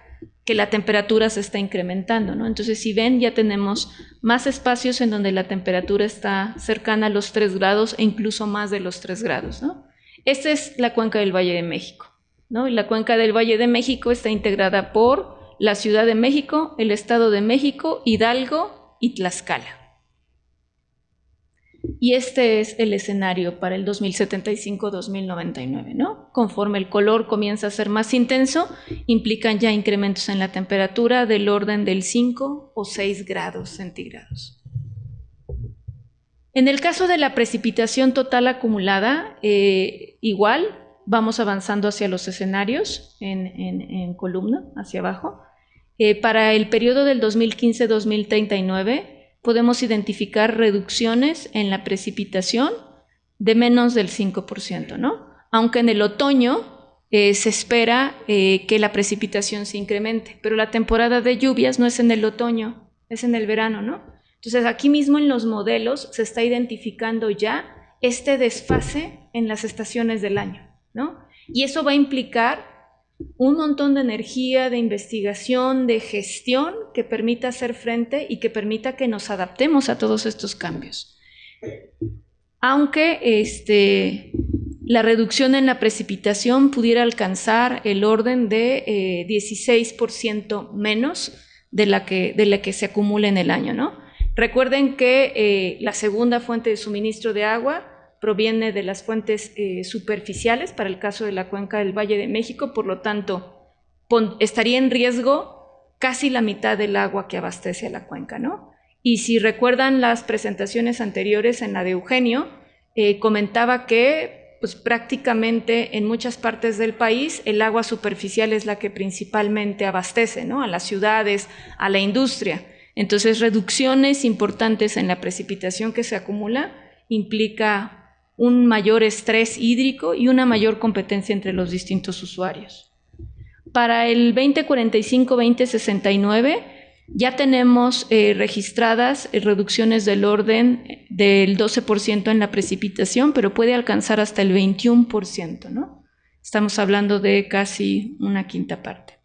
que la temperatura se está incrementando, ¿no? Entonces, si ven, ya tenemos más espacios en donde la temperatura está cercana a los 3 grados e incluso más de los 3 grados, ¿no? Esta es la cuenca del Valle de México, ¿no? Y la cuenca del Valle de México está integrada por la Ciudad de México, el Estado de México, Hidalgo y Tlaxcala. Y este es el escenario para el 2075-2099, ¿no? Conforme el color comienza a ser más intenso, implican ya incrementos en la temperatura del orden del 5 o 6 grados centígrados. En el caso de la precipitación total acumulada, igual vamos avanzando hacia los escenarios en columna, hacia abajo. Para el periodo del 2015-2039, podemos identificar reducciones en la precipitación de menos del 5%, ¿no? Aunque en el otoño se espera que la precipitación se incremente, pero la temporada de lluvias no es en el otoño, es en el verano, ¿no? Entonces, aquí mismo en los modelos se está identificando ya este desfase en las estaciones del año, ¿no? Y eso va a implicar un montón de energía, de investigación, de gestión que permita hacer frente y que permita que nos adaptemos a todos estos cambios. Aunque la reducción en la precipitación pudiera alcanzar el orden de 16% menos de la que se acumula en el año, ¿no? Recuerden que la segunda fuente de suministro de agua proviene de las fuentes superficiales, para el caso de la cuenca del Valle de México, por lo tanto, estaría en riesgo casi la mitad del agua que abastece a la cuenca, ¿no? Y si recuerdan las presentaciones anteriores en la de Eugenio, comentaba que pues prácticamente en muchas partes del país el agua superficial es la que principalmente abastece, ¿no? A las ciudades, a la industria. Entonces, reducciones importantes en la precipitación que se acumula implica un mayor estrés hídrico y una mayor competencia entre los distintos usuarios. Para el 2045-2069 ya tenemos registradas reducciones del orden del 12% en la precipitación, pero puede alcanzar hasta el 21%, ¿no? Estamos hablando de casi una quinta parte,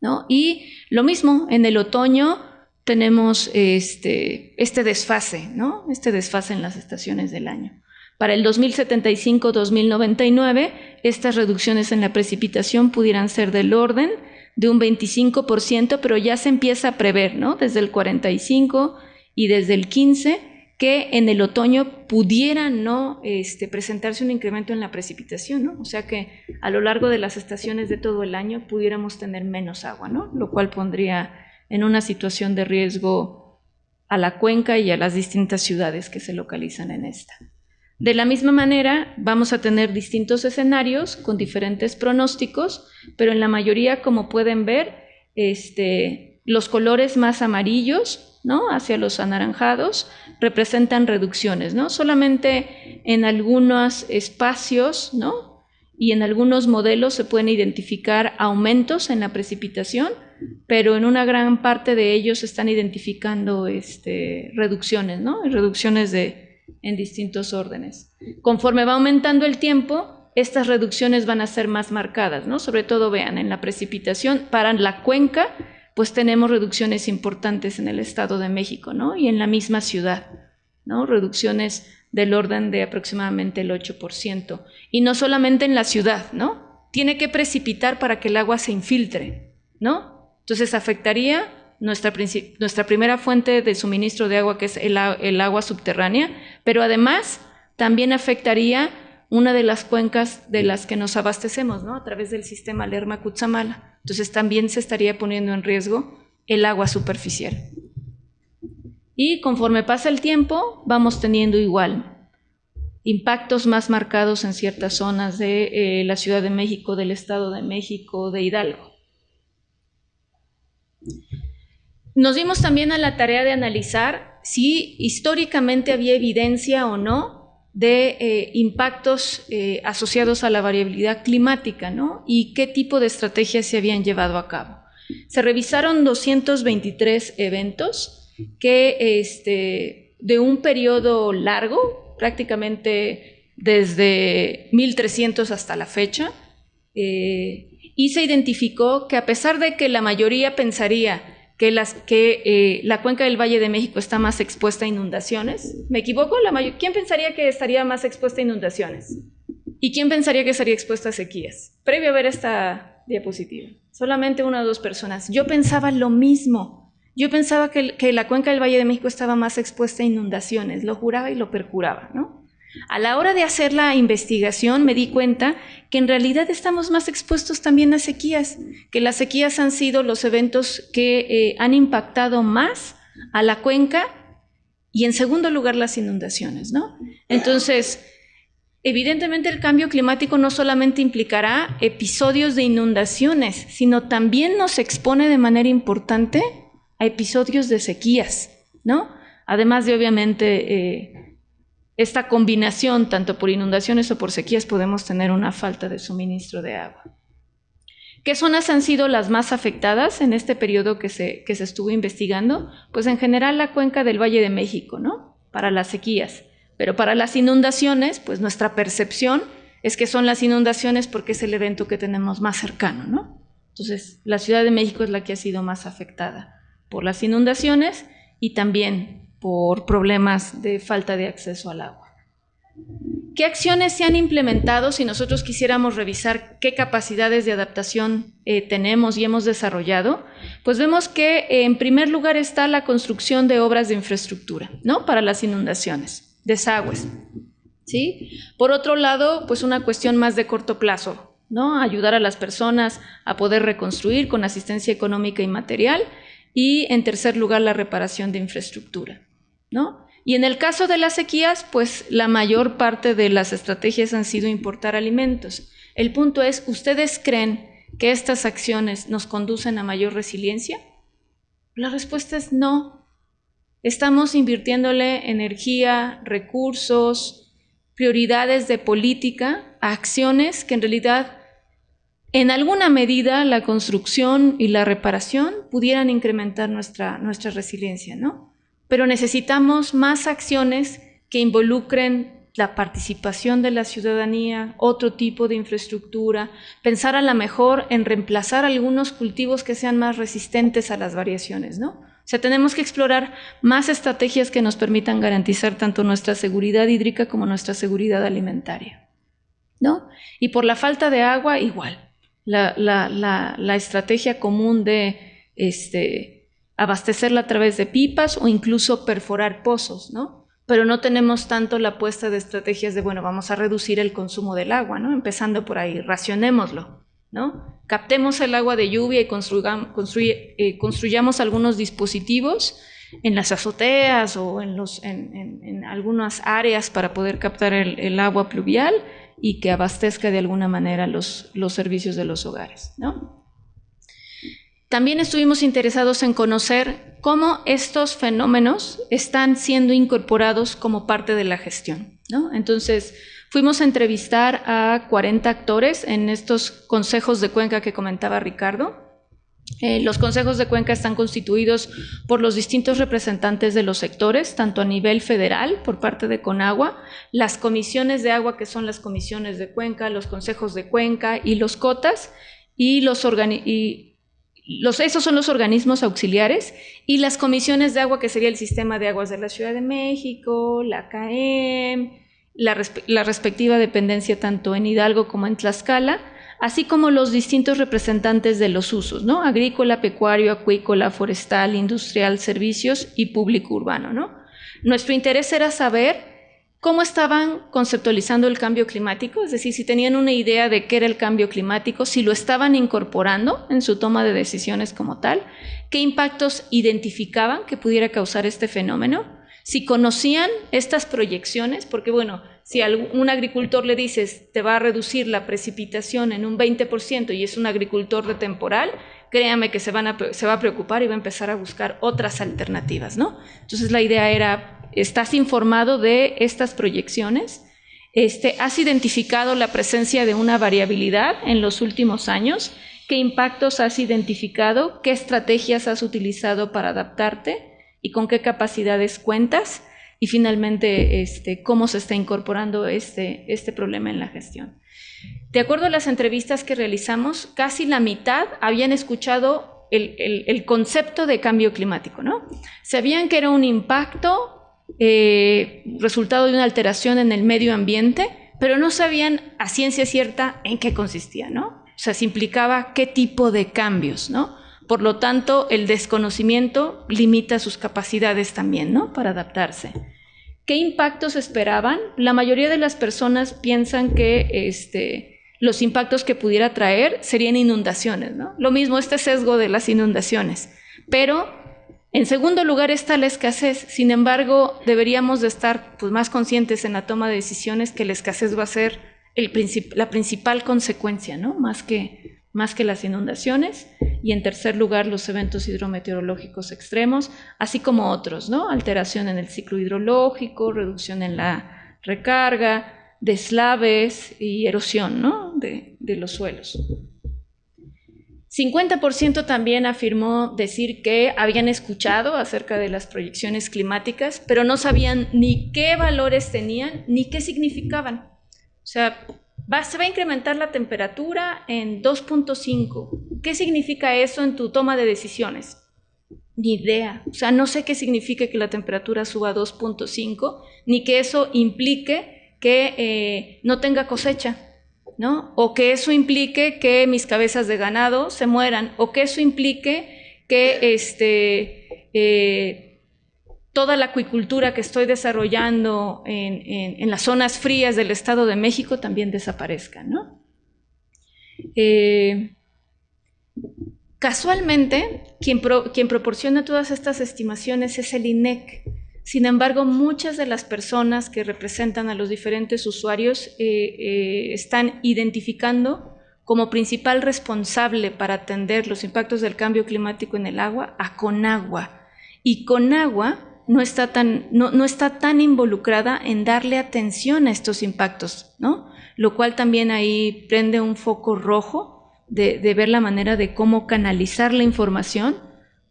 ¿no? Y lo mismo, en el otoño tenemos este desfase, ¿no? Este desfase en las estaciones del año. Para el 2075-2099, estas reducciones en la precipitación pudieran ser del orden de un 25%, pero ya se empieza a prever, ¿no? Desde el 45 y desde el 15, que en el otoño pudiera no presentarse un incremento en la precipitación, ¿no? O sea que a lo largo de las estaciones de todo el año pudiéramos tener menos agua, ¿no? Lo cual pondría en una situación de riesgo a la cuenca y a las distintas ciudades que se localizan en esta. De la misma manera, vamos a tener distintos escenarios con diferentes pronósticos, pero en la mayoría, como pueden ver, los colores más amarillos, ¿no? Hacia los anaranjados, representan reducciones, ¿no? Solamente en algunos espacios, ¿no? Y en algunos modelos se pueden identificar aumentos en la precipitación, pero en una gran parte de ellos se están identificando reducciones, ¿no? Reducciones en distintos órdenes. Conforme va aumentando el tiempo, estas reducciones van a ser más marcadas, ¿no? Sobre todo, vean, en la precipitación para la cuenca, pues tenemos reducciones importantes en el Estado de México, ¿no? Y en la misma ciudad, ¿no? Reducciones del orden de aproximadamente el 8%. Y no solamente en la ciudad, ¿no? Tiene que precipitar para que el agua se infiltre, ¿no? Entonces afectaría nuestra primera fuente de suministro de agua, que es el agua subterránea, pero además también afectaría una de las cuencas de las que nos abastecemos, ¿no? A través del sistema Lerma-Cutzamala. Entonces también se estaría poniendo en riesgo el agua superficial. Y conforme pasa el tiempo, vamos teniendo igual impactos más marcados en ciertas zonas de la Ciudad de México, del Estado de México, de Hidalgo. Nos dimos también a la tarea de analizar si históricamente había evidencia o no de impactos asociados a la variabilidad climática, ¿no? Y qué tipo de estrategias se habían llevado a cabo. Se revisaron 223 eventos que de un periodo largo, prácticamente desde 1300 hasta la fecha, y se identificó que a pesar de que la mayoría pensaría que la cuenca del Valle de México está más expuesta a inundaciones. ¿Me equivoco? ¿Quién pensaría que estaría más expuesta a inundaciones? ¿Y quién pensaría que estaría expuesta a sequías? Previo a ver esta diapositiva. Solamente una o dos personas. Yo pensaba lo mismo. Yo pensaba que la cuenca del Valle de México estaba más expuesta a inundaciones. Lo juraba y lo perjuraba, ¿no? A la hora de hacer la investigación me di cuenta que en realidad estamos más expuestos también a sequías, que las sequías han sido los eventos que han impactado más a la cuenca y en segundo lugar las inundaciones, ¿no? Entonces, evidentemente el cambio climático no solamente implicará episodios de inundaciones, sino también nos expone de manera importante a episodios de sequías, ¿no? Además de obviamente esta combinación, tanto por inundaciones o por sequías, podemos tener una falta de suministro de agua. ¿Qué zonas han sido las más afectadas en este periodo que se estuvo investigando? Pues en general la cuenca del Valle de México, ¿no? Para las sequías. Pero para las inundaciones, pues nuestra percepción es que son las inundaciones porque es el evento que tenemos más cercano, ¿no? Entonces, la Ciudad de México es la que ha sido más afectada por las inundaciones y también por problemas de falta de acceso al agua. ¿Qué acciones se han implementado si nosotros quisiéramos revisar qué capacidades de adaptación tenemos y hemos desarrollado? Pues vemos que en primer lugar está la construcción de obras de infraestructura, ¿no? Para las inundaciones, desagües, ¿sí? Por otro lado, pues una cuestión más de corto plazo, ¿no? Ayudar a las personas a poder reconstruir con asistencia económica y material. Y en tercer lugar, la reparación de infraestructura, ¿no? Y en el caso de las sequías, pues la mayor parte de las estrategias han sido importar alimentos. El punto es, ¿ustedes creen que estas acciones nos conducen a mayor resiliencia? La respuesta es no. Estamos invirtiéndole energía, recursos, prioridades de política a acciones que en realidad, en alguna medida, la construcción y la reparación pudieran incrementar nuestra resiliencia, ¿no? Pero necesitamos más acciones que involucren la participación de la ciudadanía, otro tipo de infraestructura, pensar a lo mejor en reemplazar algunos cultivos que sean más resistentes a las variaciones, ¿no? O sea, tenemos que explorar más estrategias que nos permitan garantizar tanto nuestra seguridad hídrica como nuestra seguridad alimentaria, ¿no? Y por la falta de agua, igual. La estrategia común de abastecerla a través de pipas o incluso perforar pozos, ¿no? Pero no tenemos tanto la apuesta de estrategias de, bueno, vamos a reducir el consumo del agua, ¿no? Empezando por ahí, racionémoslo, ¿no? Captemos el agua de lluvia y construyamos algunos dispositivos en las azoteas o en algunas áreas para poder captar el agua pluvial y que abastezca de alguna manera los servicios de los hogares, ¿no? También estuvimos interesados en conocer cómo estos fenómenos están siendo incorporados como parte de la gestión, ¿no? Entonces, fuimos a entrevistar a 40 actores en estos consejos de cuenca que comentaba Ricardo. Los consejos de cuenca están constituidos por los distintos representantes de los sectores, tanto a nivel federal, por parte de Conagua, las comisiones de agua, que son las comisiones de cuenca, los consejos de cuenca y los cotas, y esos son los organismos auxiliares, y las comisiones de agua, que sería el Sistema de Aguas de la Ciudad de México, la CAEM, la respectiva dependencia tanto en Hidalgo como en Tlaxcala, así como los distintos representantes de los usos, ¿no? Agrícola, pecuario, acuícola, forestal, industrial, servicios y público urbano, ¿no? Nuestro interés era saber cómo estaban conceptualizando el cambio climático, es decir, si tenían una idea de qué era el cambio climático, si lo estaban incorporando en su toma de decisiones como tal, qué impactos identificaban que pudiera causar este fenómeno, si conocían estas proyecciones, porque bueno, si a un agricultor le dices te va a reducir la precipitación en un 20% y es un agricultor de temporal, créame que se va a preocupar y va a empezar a buscar otras alternativas, ¿no? Entonces la idea era, ¿estás informado de estas proyecciones? ¿Has identificado la presencia de una variabilidad en los últimos años? ¿Qué impactos has identificado? ¿Qué estrategias has utilizado para adaptarte? ¿Y con qué capacidades cuentas? Y finalmente, ¿cómo se está incorporando este problema en la gestión? De acuerdo a las entrevistas que realizamos, casi la mitad habían escuchado el concepto de cambio climático, ¿no? Sabían que era un impacto resultado de una alteración en el medio ambiente, pero no sabían a ciencia cierta en qué consistía, ¿no? O sea, se implicaba qué tipo de cambios, ¿no? Por lo tanto, el desconocimiento limita sus capacidades también, ¿no? Para adaptarse. ¿Qué impactos esperaban? La mayoría de las personas piensan que los impactos que pudiera traer serían inundaciones, ¿no? Lo mismo, este sesgo de las inundaciones. Pero, en segundo lugar, está la escasez. Sin embargo, deberíamos de estar pues, más conscientes en la toma de decisiones que la escasez va a ser la principal consecuencia, ¿no? Más que las inundaciones. Y en tercer lugar, los eventos hidrometeorológicos extremos, así como otros, ¿no? Alteración en el ciclo hidrológico, reducción en la recarga, deslaves y erosión, ¿no? de los suelos. 50% también afirmó decir que habían escuchado acerca de las proyecciones climáticas, pero no sabían ni qué valores tenían ni qué significaban. O sea, se va a incrementar la temperatura en 2.5. ¿Qué significa eso en tu toma de decisiones? Ni idea. O sea, no sé qué significa que la temperatura suba a 2.5, ni que eso implique que no tenga cosecha, ¿no? O que eso implique que mis cabezas de ganado se mueran, o que eso implique que toda la acuicultura que estoy desarrollando en las zonas frías del Estado de México también desaparezca, ¿no? Casualmente, quien proporciona todas estas estimaciones es el INEC. Sin embargo, muchas de las personas que representan a los diferentes usuarios están identificando como principal responsable para atender los impactos del cambio climático en el agua a Conagua. Y Conagua no está tan involucrada en darle atención a estos impactos, ¿no? Lo cual también ahí prende un foco rojo de ver la manera de cómo canalizar la información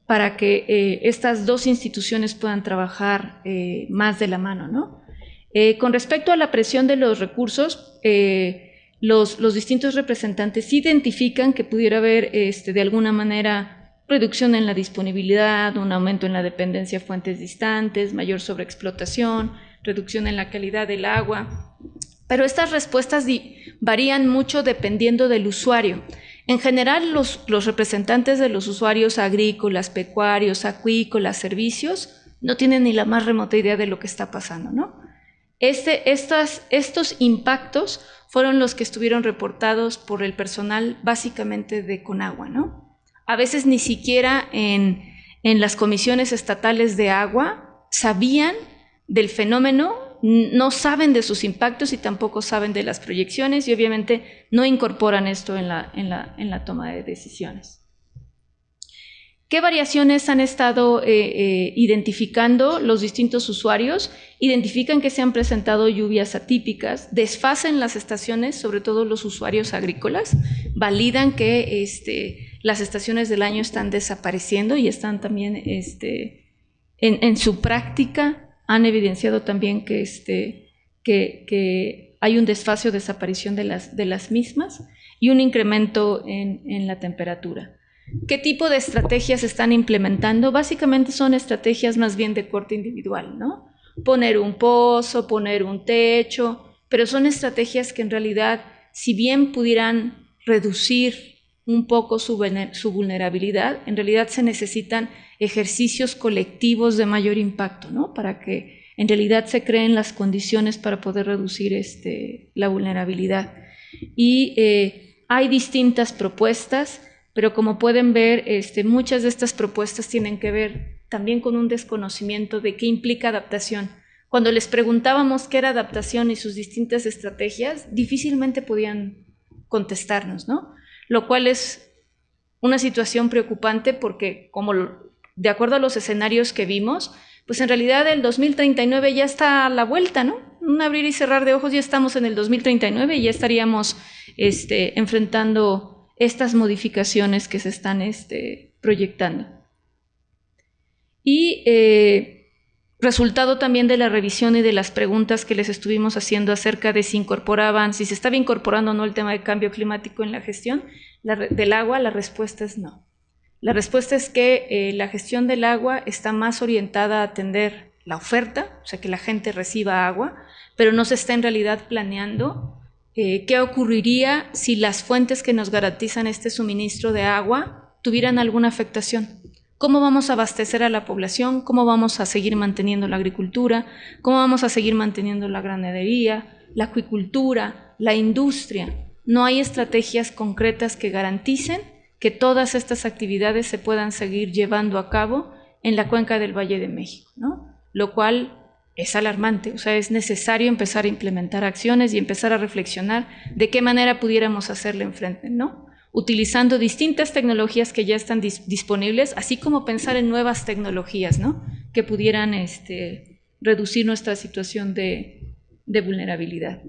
para que estas dos instituciones puedan trabajar más de la mano, ¿no? Con respecto a la presión de los recursos, los distintos representantes identifican que pudiera haber de alguna manera reducción en la disponibilidad, un aumento en la dependencia a fuentes distantes, mayor sobreexplotación, reducción en la calidad del agua, pero estas respuestas varían mucho dependiendo del usuario. En general, los representantes de los usuarios agrícolas, pecuarios, acuícolas, servicios, no tienen ni la más remota idea de lo que está pasando, ¿no? Estos impactos fueron los que estuvieron reportados por el personal básicamente de Conagua, ¿no? A veces ni siquiera en las comisiones estatales de agua sabían del fenómeno, no saben de sus impactos y tampoco saben de las proyecciones y obviamente no incorporan esto en la toma de decisiones. ¿Qué variaciones han estado identificando los distintos usuarios? Identifican que se han presentado lluvias atípicas, desfase en las estaciones, sobre todo los usuarios agrícolas, validan que las estaciones del año están desapareciendo y están también en su práctica han evidenciado también que hay un desfase o desaparición de las mismas y un incremento en la temperatura. ¿Qué tipo de estrategias están implementando? Básicamente son estrategias más bien de corte individual, ¿no? Poner un pozo, poner un techo, pero son estrategias que en realidad, si bien pudieran reducir un poco su vulnerabilidad, en realidad se necesitan ejercicios colectivos de mayor impacto, ¿no? Para que en realidad se creen las condiciones para poder reducir la vulnerabilidad. Y hay distintas propuestas, pero como pueden ver, muchas de estas propuestas tienen que ver también con un desconocimiento de qué implica adaptación. Cuando les preguntábamos qué era adaptación y sus distintas estrategias, difícilmente podían contestarnos, ¿no? Lo cual es una situación preocupante porque, de acuerdo a los escenarios que vimos, pues en realidad el 2039 ya está a la vuelta, ¿no? Un abrir y cerrar de ojos ya estamos en el 2039 y ya estaríamos enfrentando estas modificaciones que se están proyectando. Y resultado también de la revisión y de las preguntas que les estuvimos haciendo acerca de si se estaba incorporando o no el tema de cambio climático en la gestión del agua, la respuesta es no. La respuesta es que la gestión del agua está más orientada a atender la oferta, o sea, que la gente reciba agua, pero no se está en realidad planeando qué ocurriría si las fuentes que nos garantizan este suministro de agua tuvieran alguna afectación. ¿Cómo vamos a abastecer a la población? ¿Cómo vamos a seguir manteniendo la agricultura? ¿Cómo vamos a seguir manteniendo la ganadería, la acuicultura, la industria? No hay estrategias concretas que garanticen que todas estas actividades se puedan seguir llevando a cabo en la cuenca del Valle de México, ¿no? Lo cual es alarmante, o sea, es necesario empezar a implementar acciones y empezar a reflexionar de qué manera pudiéramos hacerle frente, ¿no? Utilizando distintas tecnologías que ya están disponibles, así como pensar en nuevas tecnologías, ¿no? Que pudieran reducir nuestra situación de vulnerabilidad.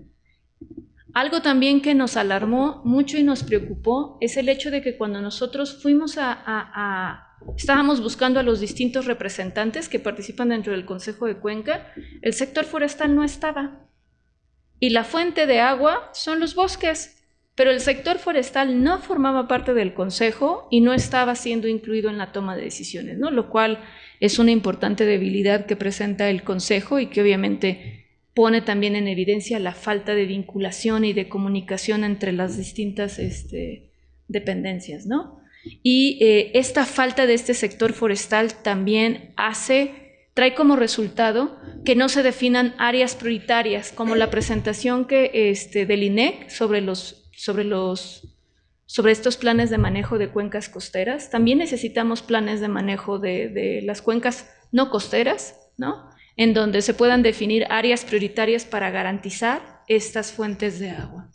Algo también que nos alarmó mucho y nos preocupó es el hecho de que cuando nosotros fuimos estábamos buscando a los distintos representantes que participan dentro del Consejo de Cuenca, el sector forestal no estaba. Y la fuente de agua son los bosques, pero el sector forestal no formaba parte del Consejo y no estaba siendo incluido en la toma de decisiones, ¿no? Lo cual es una importante debilidad que presenta el Consejo y que obviamente pone también en evidencia la falta de vinculación y de comunicación entre las distintas dependencias, ¿no? Y esta falta de este sector forestal también trae como resultado que no se definan áreas prioritarias, como la presentación del INEC sobre estos planes de manejo de cuencas costeras. También necesitamos planes de manejo de las cuencas no costeras, ¿no? En donde se puedan definir áreas prioritarias para garantizar estas fuentes de agua,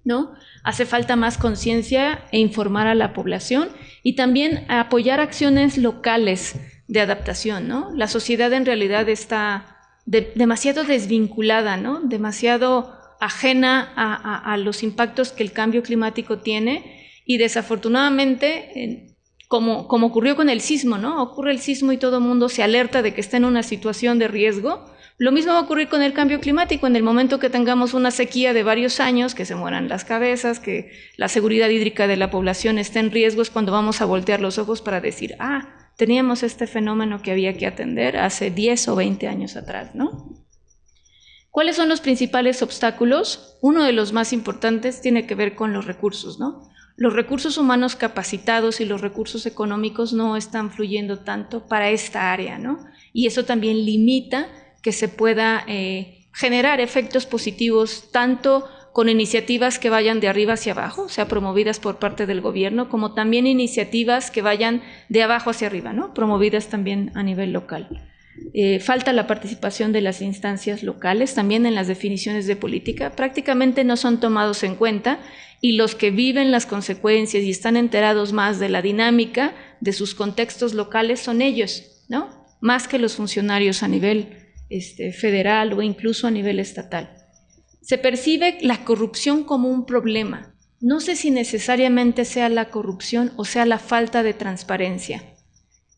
¿no? Hace falta más conciencia e informar a la población y también apoyar acciones locales de adaptación, ¿no? La sociedad en realidad está demasiado desvinculada, ¿no? Demasiado ajena a los impactos que el cambio climático tiene y desafortunadamente, como ocurrió con el sismo, ¿no? Ocurre el sismo y todo el mundo se alerta de que está en una situación de riesgo. Lo mismo va a ocurrir con el cambio climático. En el momento que tengamos una sequía de varios años, que se mueran las cabezas, que la seguridad hídrica de la población esté en riesgo, es cuando vamos a voltear los ojos para decir, teníamos este fenómeno que había que atender hace 10 o 20 años atrás, ¿no? ¿Cuáles son los principales obstáculos? Uno de los más importantes tiene que ver con los recursos, ¿no? Los recursos humanos capacitados y los recursos económicos no están fluyendo tanto para esta área, ¿no? Y eso también limita que se pueda generar efectos positivos tanto con iniciativas que vayan de arriba hacia abajo, o sea, promovidas por parte del gobierno, como también iniciativas que vayan de abajo hacia arriba, ¿no? Promovidas también a nivel local. Falta la participación de las instancias locales también en las definiciones de política, prácticamente no son tomados en cuenta y los que viven las consecuencias y están enterados más de la dinámica de sus contextos locales son ellos, ¿no? Más que los funcionarios a nivel federal o incluso a nivel estatal. Se percibe la corrupción como un problema. No sé si necesariamente sea la corrupción o sea la falta de transparencia.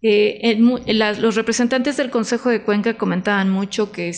Los representantes del Consejo de Cuenca comentaban mucho que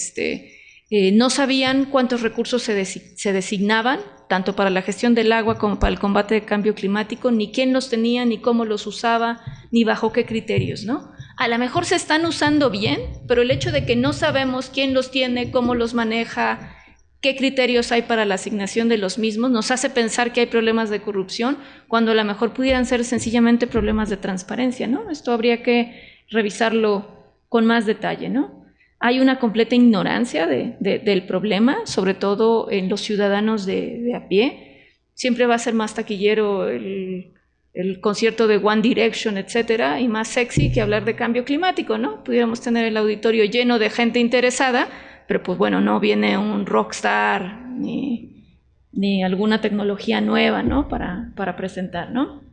no sabían cuántos recursos se designaban, tanto para la gestión del agua como para el combate del cambio climático, ni quién los tenía, ni cómo los usaba, ni bajo qué criterios, ¿no? A lo mejor se están usando bien, pero el hecho de que no sabemos quién los tiene, cómo los maneja, qué criterios hay para la asignación de los mismos, nos hace pensar que hay problemas de corrupción, cuando a lo mejor pudieran ser sencillamente problemas de transparencia, ¿no? Esto habría que revisarlo con más detalle, ¿no? Hay una completa ignorancia del problema, sobre todo en los ciudadanos de a pie. Siempre va a ser más taquillero el concierto de One Direction, etcétera, y más sexy que hablar de cambio climático, ¿no? Pudiéramos tener el auditorio lleno de gente interesada, pero pues bueno, no viene un rockstar ni alguna tecnología nueva, ¿no? Para presentar, ¿no?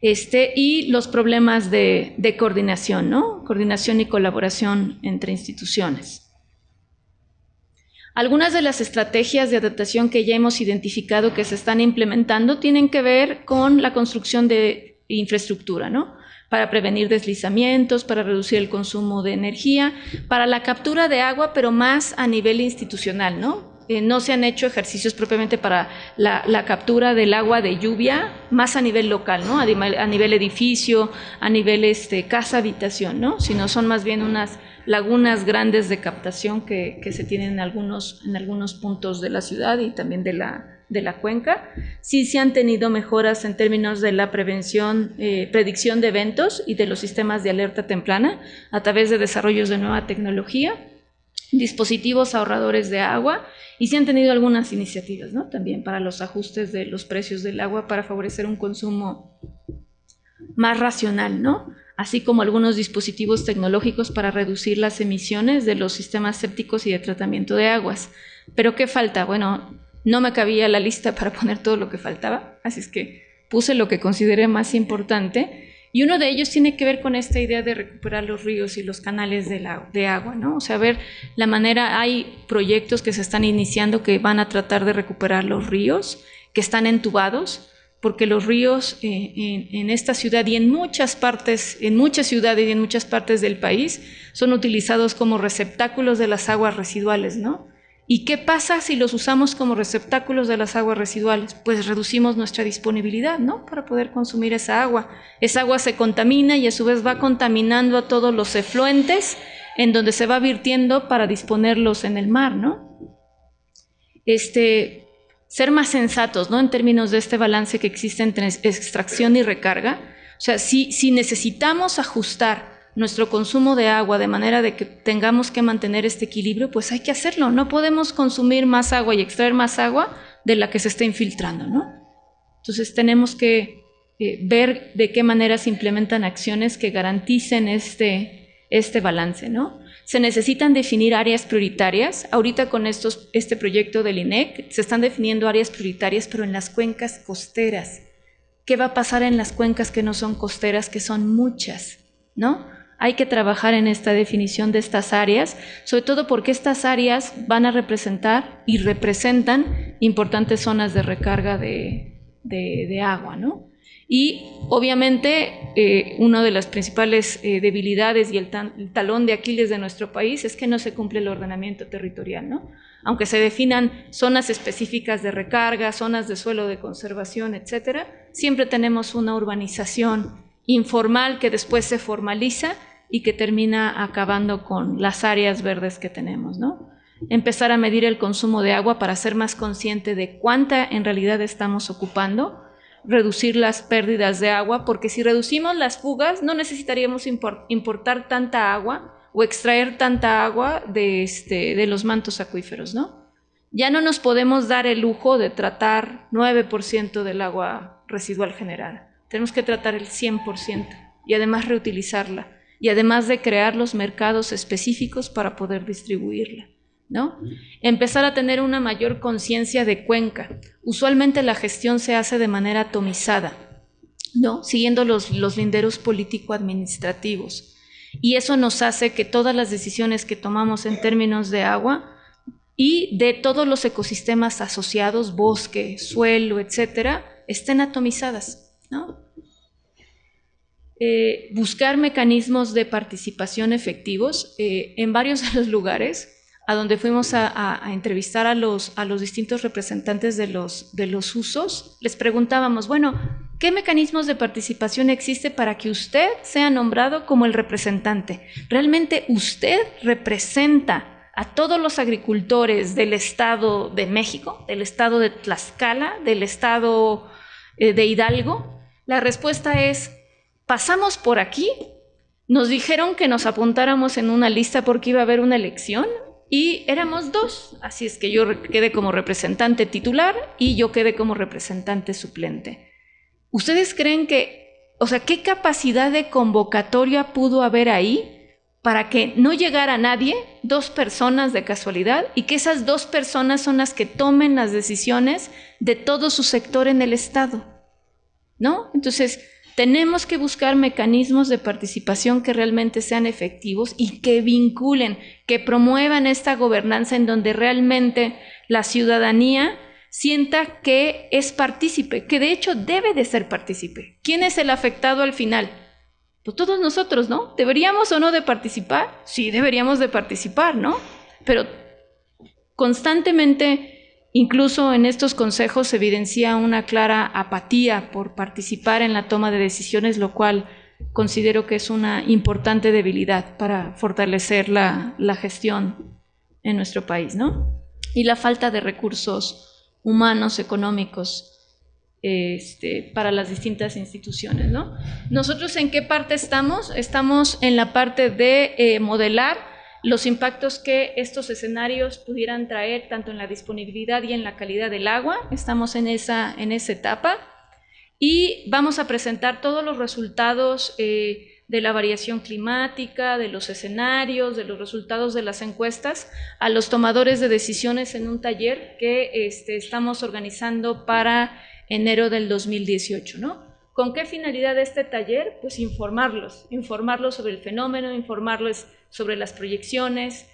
Y los problemas de coordinación, ¿no? Coordinación y colaboración entre instituciones. Algunas de las estrategias de adaptación que ya hemos identificado que se están implementando tienen que ver con la construcción de infraestructura, ¿no? Para prevenir deslizamientos, para reducir el consumo de energía, para la captura de agua, pero más a nivel institucional, ¿no? No se han hecho ejercicios propiamente para la captura del agua de lluvia, más a nivel local, ¿no? A nivel edificio, a nivel casa, habitación, ¿no? Sino son más bien unas lagunas grandes de captación que se tienen en algunos puntos de la ciudad y también de la cuenca. Sí se han tenido mejoras en términos de la predicción de eventos y de los sistemas de alerta temprana a través de desarrollos de nueva tecnología, dispositivos ahorradores de agua, y se han tenido algunas iniciativas, ¿no? También para los ajustes de los precios del agua para favorecer un consumo más racional, ¿no? Así como algunos dispositivos tecnológicos para reducir las emisiones de los sistemas sépticos y de tratamiento de aguas. ¿Pero qué falta? Bueno, no me cabía la lista para poner todo lo que faltaba, así es que puse lo que consideré más importante. Y uno de ellos tiene que ver con esta idea de recuperar los ríos y los canales de agua, ¿no? O sea, ver la manera, hay proyectos que se están iniciando que van a tratar de recuperar los ríos que están entubados, porque los ríos en esta ciudad y en muchas ciudades y en muchas partes del país son utilizados como receptáculos de las aguas residuales, ¿no? ¿Y qué pasa si los usamos como receptáculos de las aguas residuales? Pues reducimos nuestra disponibilidad, ¿no? Para poder consumir esa agua. Esa agua se contamina y a su vez va contaminando a todos los efluentes en donde se va virtiendo para disponerlos en el mar, ¿no? Ser más sensatos, ¿no? En términos de este balance que existe entre extracción y recarga. O sea, si necesitamos ajustar nuestro consumo de agua de manera de que tengamos que mantener este equilibrio, pues hay que hacerlo. No podemos consumir más agua y extraer más agua de la que se está infiltrando, ¿no? Entonces tenemos que ver de qué manera se implementan acciones que garanticen este balance, ¿no? Se necesitan definir áreas prioritarias. Ahorita con este proyecto del INEC se están definiendo áreas prioritarias, pero en las cuencas costeras. ¿Qué va a pasar en las cuencas que no son costeras, que son muchas, ¿no? Hay que trabajar en esta definición de estas áreas, sobre todo porque estas áreas van a representar y representan importantes zonas de recarga de agua, ¿no? Y obviamente una de las principales debilidades y el talón de Aquiles de nuestro país es que no se cumple el ordenamiento territorial, ¿no? Aunque se definan zonas específicas de recarga, zonas de suelo de conservación, etcétera, siempre tenemos una urbanización informal que después se formaliza y que termina acabando con las áreas verdes que tenemos, ¿no? Empezar a medir el consumo de agua para ser más consciente de cuánta en realidad estamos ocupando, reducir las pérdidas de agua, porque si reducimos las fugas no necesitaríamos importar tanta agua o extraer tanta agua de los mantos acuíferos, ¿no? Ya no nos podemos dar el lujo de tratar 9% del agua residual generada. Tenemos que tratar el 100% y además reutilizarla y además de crear los mercados específicos para poder distribuirla, ¿no? Empezar a tener una mayor conciencia de cuenca. Usualmente la gestión se hace de manera atomizada, ¿no? Siguiendo los linderos político-administrativos. Y eso nos hace que todas las decisiones que tomamos en términos de agua y de todos los ecosistemas asociados, bosque, suelo, etcétera, estén atomizadas, ¿no? Buscar mecanismos de participación efectivos. En varios de los lugares a donde fuimos a entrevistar a los distintos representantes de los usos, les preguntábamos, bueno, ¿qué mecanismos de participación existe para que usted sea nombrado como el representante? ¿Realmente usted representa a todos los agricultores del Estado de México, del Estado de Tlaxcala, del Estado de Hidalgo? La respuesta es, pasamos por aquí, nos dijeron que nos apuntáramos en una lista porque iba a haber una elección, y éramos 2, así es que yo quedé como representante titular y yo quedé como representante suplente. ¿Ustedes creen que, o sea, qué capacidad de convocatoria pudo haber ahí para que no llegara nadie, 2 personas de casualidad, y que esas 2 personas son las que tomen las decisiones de todo su sector en el Estado, ¿no? Entonces, tenemos que buscar mecanismos de participación que realmente sean efectivos y que vinculen, que promuevan esta gobernanza en donde realmente la ciudadanía sienta que es partícipe, que de hecho debe de ser partícipe. ¿Quién es el afectado al final? Pues todos nosotros, ¿no? ¿Deberíamos o no de participar? Sí, deberíamos de participar, ¿no? Pero constantemente, incluso en estos consejos se evidencia una clara apatía por participar en la toma de decisiones, lo cual considero que es una importante debilidad para fortalecer la gestión en nuestro país, ¿no? Y la falta de recursos humanos, económicos, para las distintas instituciones, ¿no? ¿Nosotros en qué parte estamos? Estamos en la parte de modelar los impactos que estos escenarios pudieran traer tanto en la disponibilidad y en la calidad del agua. Estamos en esa etapa y vamos a presentar todos los resultados de la variación climática, de los escenarios, de los resultados de las encuestas a los tomadores de decisiones en un taller que estamos organizando para enero del 2018, ¿no? ¿Con qué finalidad este taller? Pues informarlos sobre el fenómeno, informarles sobre las proyecciones,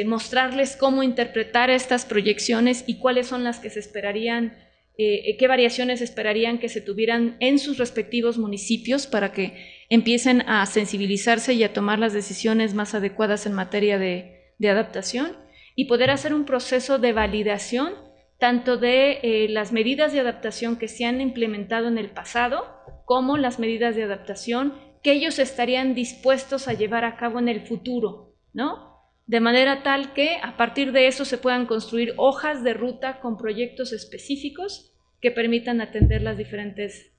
mostrarles cómo interpretar estas proyecciones y cuáles son las que se esperarían, qué variaciones esperarían que se tuvieran en sus respectivos municipios para que empiecen a sensibilizarse y a tomar las decisiones más adecuadas en materia de adaptación y poder hacer un proceso de validación tanto de las medidas de adaptación que se han implementado en el pasado, como las medidas de adaptación que ellos estarían dispuestos a llevar a cabo en el futuro, ¿no? De manera tal que a partir de eso se puedan construir hojas de ruta con proyectos específicos que permitan atender las diferentes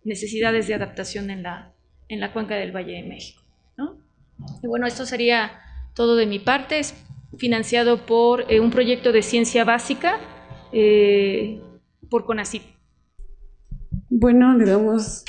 necesidades de adaptación en la cuenca del Valle de México, ¿no? Y bueno, esto sería todo de mi parte. Es financiado por un proyecto de ciencia básica por CONACYT. Bueno, le damos